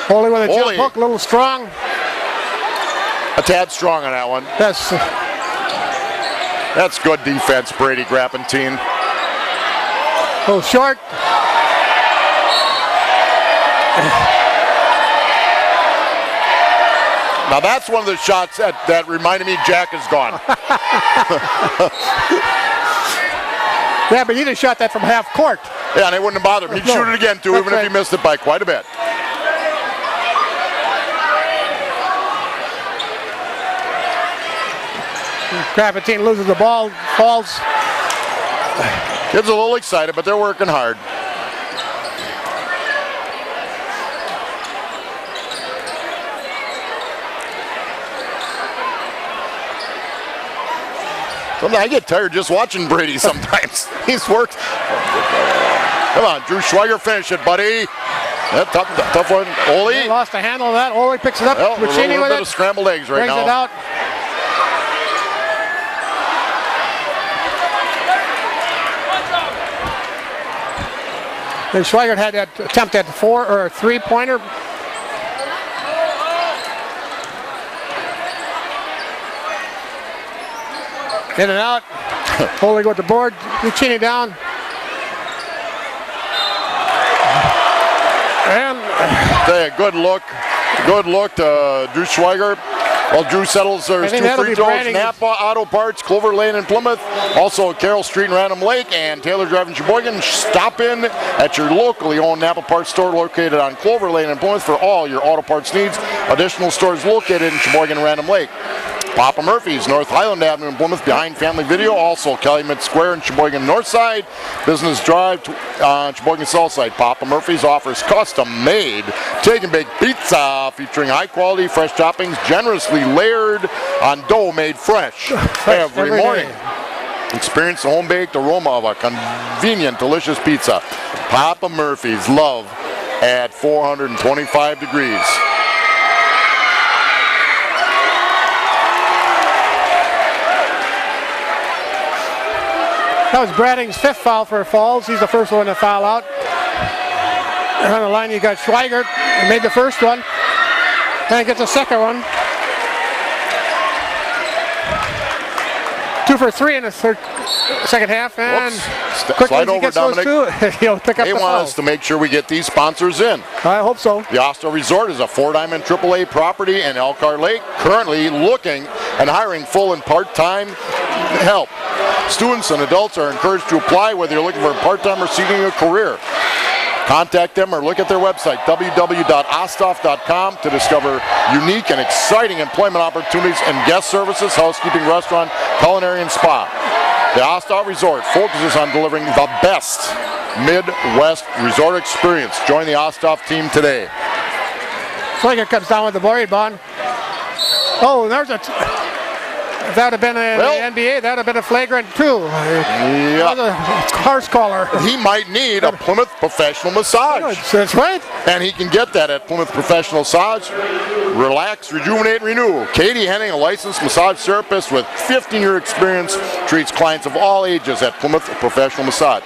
Oleg with a jump hook, a little strong. A tad strong on that one. That's good defense, Brady Grappentine. A little short. Now that's one of the shots that reminded me Jack is gone. Yeah, but he just shot that from half court. Yeah, and it wouldn't have bothered him. He'd shoot it again too, even if he missed it by quite a bit. Gravitine loses the ball, falls. Kids a little excited, but they're working hard. Sometimes I get tired just watching Brady sometimes. He's worked. Come on, Drew Schweiger, finish it, buddy. That tough one. Ole. He lost the handle of that. Ole picks it up. Well, Puccini a with bit it. of scrambled eggs right Brings now. it out. And Schweigert had that attempt at the 3-pointer. In and out. Holding with the board. Lucchini down. And Good look. Good look to Drew Schweigert. Well, Drew settles there's 2 free throws. Napa Auto Parts, Clover Lane in Plymouth. Also Carroll Street in Random Lake and Taylor Drive in Sheboygan. Stop in at your locally owned Napa Parts store located on Clover Lane in Plymouth for all your auto parts needs. Additional stores located in Sheboygan and Random Lake. Papa Murphy's, North Highland Avenue in Plymouth, behind Family Video. Also Calumet Square in Sheboygan North Side. Business Drive on Sheboygan South Side. Papa Murphy's offers custom-made take and bake pizza featuring high-quality fresh toppings, generously layered on dough made fresh every morning. Experience the home-baked aroma of a convenient, delicious pizza. Papa Murphy's, love at 425 degrees. that was Bradding's 5th foul for Falls. He's the first one to foul out. And on the line, you got Schweigert, who made the first one. And gets a second one. 2 for 3 in the second half. And slide over, Dominic. He'll pick up they the want foul. us to make sure we get these sponsors in. I hope so. The Austell Resort is a 4-diamond AAA property in Elkhart Lake, currently looking and hiring full and part-time help. Students and adults are encouraged to apply whether you're looking for a part-time or seeking a career. Contact them or look at their website, www.ostoff.com, to discover unique and exciting employment opportunities in guest services, housekeeping, restaurant, culinary, and spa. The Ostoff Resort focuses on delivering the best Midwest resort experience. Join the Ostoff team today. Schweigert comes down with the rebound. Oh, there's a... If that would have been in the NBA, that would have been a flagrant too. Yeah. A horse collar. He might need a Plymouth Professional Massage. That's right. And he can get that at Plymouth Professional Massage. Relax, rejuvenate, renew. Katie Henning, a licensed massage therapist with 15-year experience, treats clients of all ages at Plymouth Professional Massage.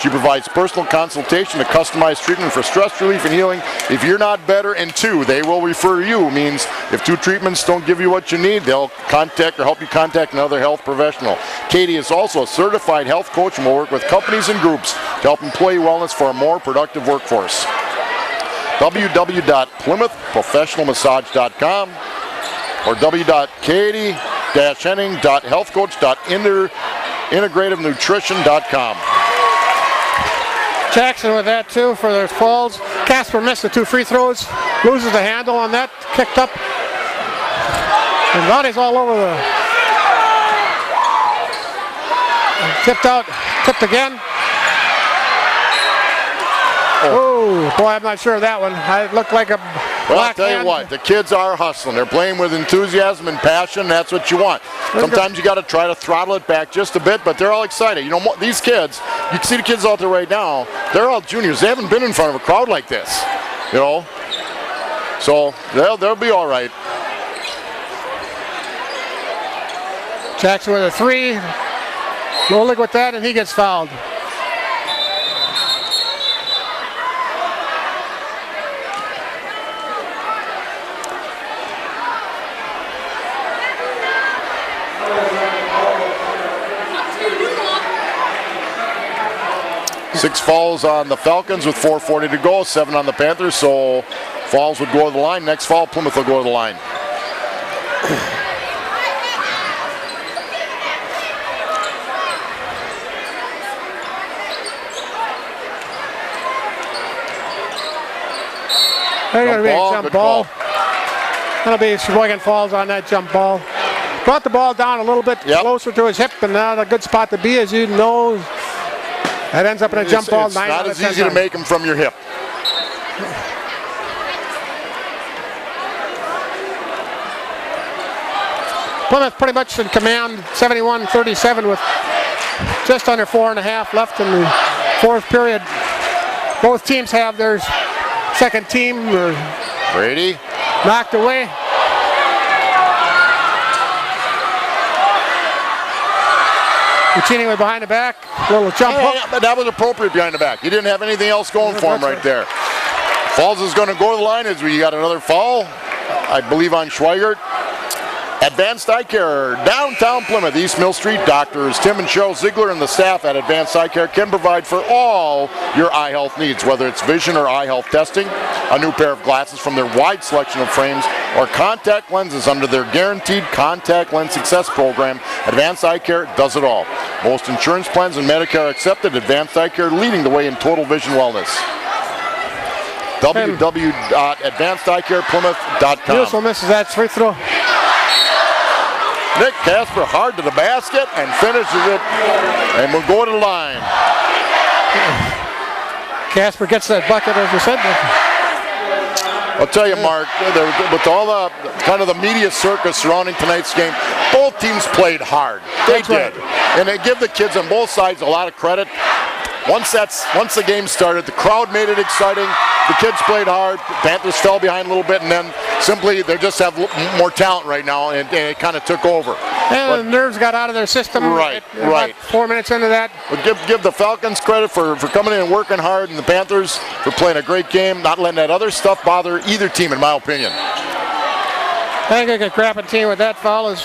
She provides personal consultation, a customized treatment for stress relief and healing. If you're not better in 2, they will refer you. Means if 2 treatments don't give you what you need, they'll contact or help you contact another health professional. Katie is also a certified health coach and will work with companies and groups to help employee wellness for a more productive workforce. www.plymouthprofessionalmassage.com or www.katie-henning.healthcoach.integrativenutrition.com. Jackson with that too for the Falls. Casper missed the 2 free throws. Loses the handle on that. Kicked up. And Ronnie's all over the... Tipped out. Tipped again. Oh, boy, I'm not sure of that one. It looked like a Well, I'll tell you what, the kids are hustling. They're playing with enthusiasm and passion. That's what you want. Sometimes you got to try to throttle it back just a bit, but they're all excited. You know, these kids, you can see the kids out there right now, they're all juniors. They haven't been in front of a crowd like this, you know. So they'll be all right. Jackson with a 3. Lolik with that, and he gets fouled. Six fouls on the Falcons with 4:40 to go, 7 on the Panthers, so Falls would go to the line. Next foul, Plymouth will go to the line. There's going to be a jump ball. That'll be Sheboygan Falls on that jump ball. Brought the ball down a little bit closer to his hip, and now a good spot to be, as you know. That ends up in a jump ball. It's not as easy to make them from your hip. Plymouth pretty much in command, 71-37 with just under 4.5 left in the 4th period. Both teams have their second team Brady knocked away. Lucchini way behind the back. Little jump hook. Yeah, but that was appropriate behind the back. He didn't have anything else going for him That's right there. Falls is going to go to the line as we got another foul, I believe, on Schweigert. Advanced Eye Care, downtown Plymouth, East Mill Street. Doctors Tim and Cheryl Ziegler and the staff at Advanced Eye Care can provide for all your eye health needs, whether it's vision or eye health testing, a new pair of glasses from their wide selection of frames, or contact lenses under their guaranteed contact lens success program. Advanced Eye Care does it all. Most insurance plans and Medicare are accepted. Advanced Eye Care leading the way in total vision wellness. www.advancedeyecareplymouth.com. Musil misses that free throw. Nick Casper hard to the basket and finishes it, and we'll go to the line. Casper gets that bucket, as you said. I'll tell you, Mark, with all the kind of the media circus surrounding tonight's game, both teams played hard. They did. And they give the kids on both sides a lot of credit. Once the game started, the crowd made it exciting. The kids played hard. Panthers fell behind a little bit, and then simply they just have more talent right now, and it kind of took over. And the nerves got out of their system. Right. 4 minutes into that. But give the Falcons credit for coming in and working hard, and the Panthers for playing a great game, not letting that other stuff bother either team, in my opinion. I think I could grab a team with that foul.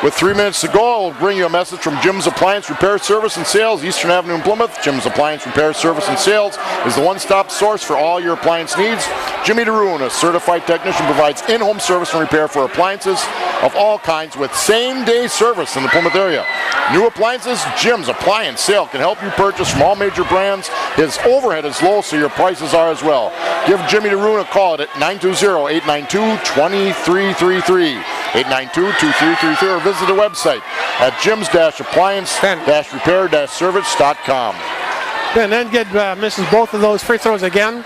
With 3 minutes to go, I'll bring you a message from Jim's Appliance Repair Service and Sales, Eastern Avenue in Plymouth. Jim's Appliance Repair Service and Sales is the one-stop source for all your appliance needs. Jimmy DeRune, a certified technician, provides in-home service and repair for appliances of all kinds with same-day service in the Plymouth area. New appliances, Jim's Appliance Sale can help you purchase from all major brands. His overhead is low, so your prices are as well. Give Jimmy DeRune a call at 920-892-2333. 892-2333, or visit the website at jims-appliance-repair-service.com. And then misses both of those free throws again.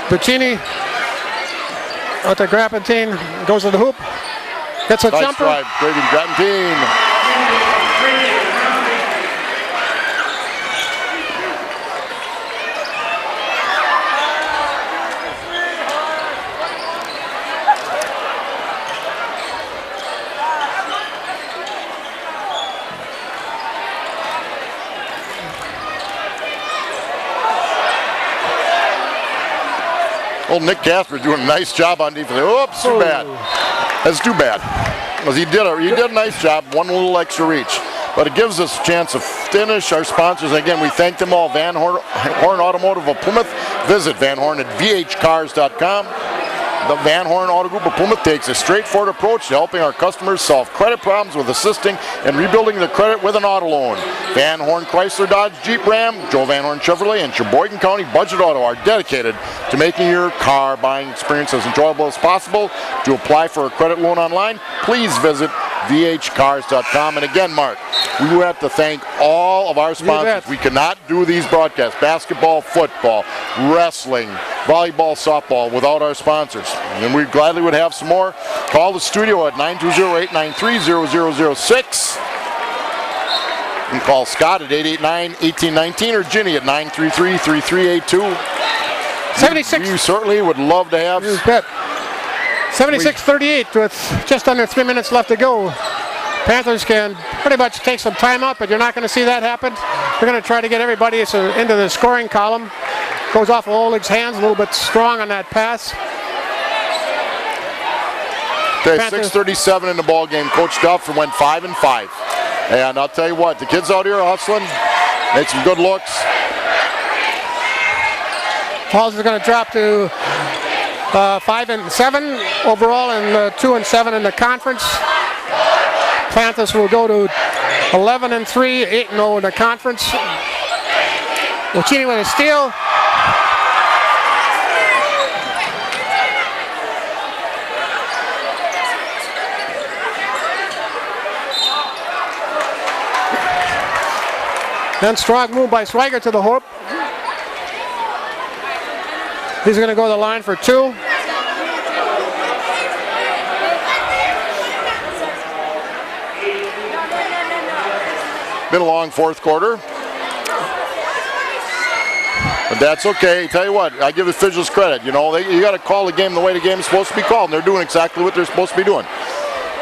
Puccini out to Grappentine, goes to the hoop, gets a nice jumper. Drive, Brady Grappentine. Old Nick Casper doing a nice job on defense. Oops, too bad. That's too bad. Because he did a nice job, one little extra reach. But it gives us a chance to finish our sponsors. Again, we thank them all. Van Horn Automotive of Plymouth. Visit Van Horn at vhcars.com. The Van Horn Auto Group of Plymouth takes a straightforward approach to helping our customers solve credit problems with assisting and rebuilding their credit with an auto loan. Van Horn Chrysler Dodge Jeep Ram, Joe Van Horn Chevrolet, and Sheboygan County Budget Auto are dedicated to making your car buying experience as enjoyable as possible. To apply for a credit loan online, please visit vhcars.com. And again, Mark, we have to thank all of our sponsors. We cannot do these broadcasts, basketball, football, wrestling, volleyball, softball, without our sponsors. And we gladly would have some more. Call the studio at 920-893-0006. And call Scott at 889-1819 or Ginny at 933-3382. 76. You certainly would love to have. 76-38 with just under 3 minutes left to go. Panthers can pretty much take some time up, but you're not going to see that happen. They're going to try to get everybody into the scoring column. Goes off of Oleg's hands, a little bit strong on that pass. Okay, 6:37 in the ball game. Coach Duff went 5 and 5. And I'll tell you what, the kids out here are hustling, made some good looks. Falls is going to drop to 5 and 7 overall and 2 and 7 in the conference. Panthers will go to 11 and 3, 8 and 0 in the conference. Lucchini with a steal. Then strong move by Schweigert to the hoop. He's going to go to the line for 2. Been a long fourth quarter. But that's okay. Tell you what, I give the officials credit. You know, you got to call the game the way the game is supposed to be called, and they're doing exactly what they're supposed to be doing.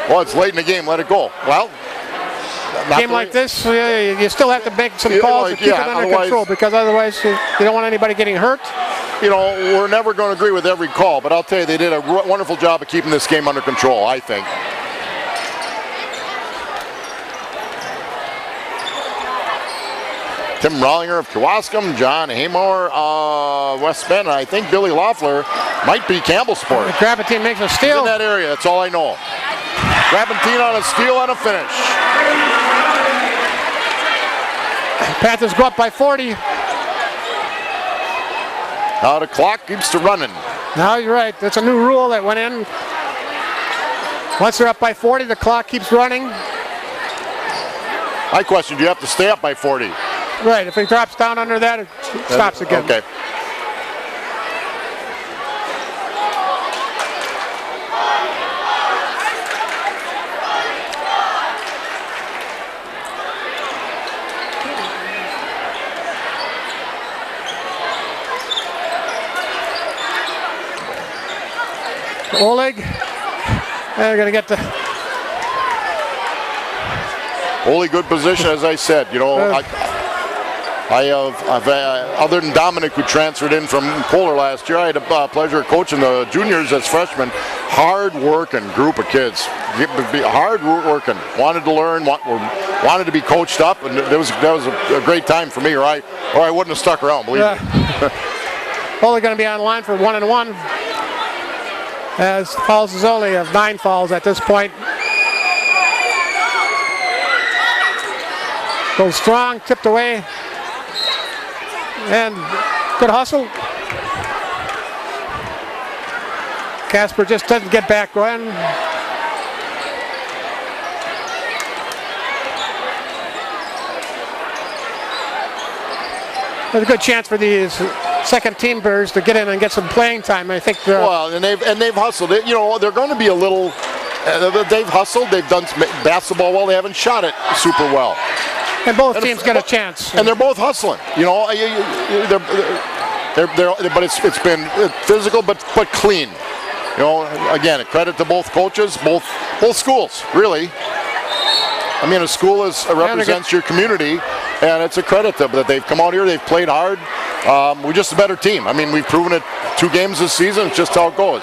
Well, it's late in the game. Let it go. Well, game like this, you still have to make some calls to keep it under control, because otherwise you don't want anybody getting hurt. You know, we're never going to agree with every call, but I'll tell you, they did a wonderful job of keeping this game under control, I think. Tim Rollinger of Kewaskum, John Haymore, West Bend, and I think Billy Loeffler might be Campbellsport. The Grabantine makes a steal. In that area, that's all I know. Grabantine on a steal and a finish. Panthers go up by 40. Now the clock keeps to running. No, you're right. That's a new rule that went in. Once they're up by 40, the clock keeps running. My question, do you have to stay up by 40? Right, if it drops down under that, it stops again. Okay. Oleg, they're going to get the... Only good position, as I said. You know, I've other than Dominic, who transferred in from Kohler last year, I had the pleasure of coaching the juniors as freshmen. Hard-working group of kids. Hard-working. Wanted to learn, wanted to be coached up, and that was a great time for me, or I wouldn't have stuck around, believe me. Only going to be on line for 1-1. As fouls is only of 9 fouls at this point. Goes strong, tipped away, and good hustle. Casper just doesn't get back going. There's a good chance for these second team Bears to get in and get some playing time. I think. Well, and they've hustled it. You know, they're going to be a little. They've hustled. They've done basketball well. They haven't shot it super well. And both teams get a chance. And they're both hustling. You know, but it's been physical, but clean. You know, again, a credit to both coaches, both schools, really. I mean, a school represents your community, and it's a credit to them that they've come out here, they've played hard. We're just a better team. I mean, we've proven it 2 games this season. It's just how it goes.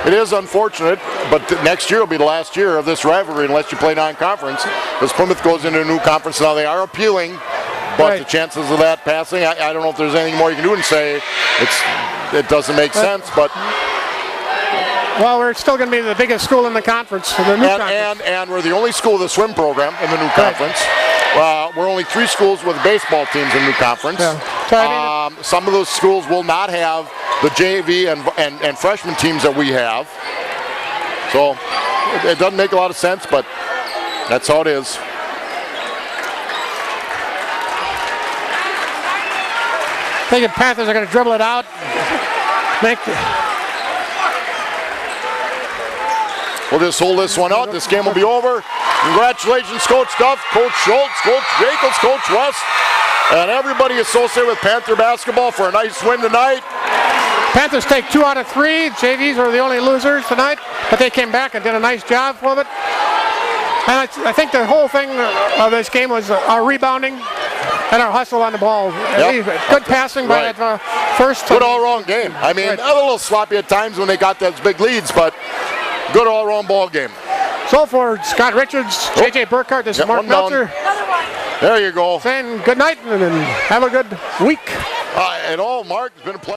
It is unfortunate, but next year will be the last year of this rivalry unless you play non-conference, because Plymouth goes into a new conference now. They are appealing, but the chances of that passing, I don't know if there's anything more you can do and say it doesn't make sense, but... Well, we're still going to be the biggest school in the conference, the new conference. And we're the only school with a swim program in the new conference. We're only 3 schools with baseball teams in the new conference. Yeah. Some of those schools will not have the JV and freshman teams that we have. So it doesn't make a lot of sense, but that's how it is. I think the Panthers are going to dribble it out. We'll just hold this one out. This game will be over. Congratulations, Coach Duff, Coach Schultz, Coach Jacobs, Coach West, and everybody associated with Panther basketball for a nice win tonight. Panthers take 2 out of 3. JVs were the only losers tonight, but they came back and did a nice job of it. And I think the whole thing of this game was our rebounding and our hustle on the ball. Yep. Good passing by that first. Good all-around game. I mean, a little sloppy at times when they got those big leads, but good all-around ball game. So for Scott Richards, J.J. Burkhart, this is Mark Meltzer. There you go. Saying good night and have a good week. And all, Mark, it's been a pleasure.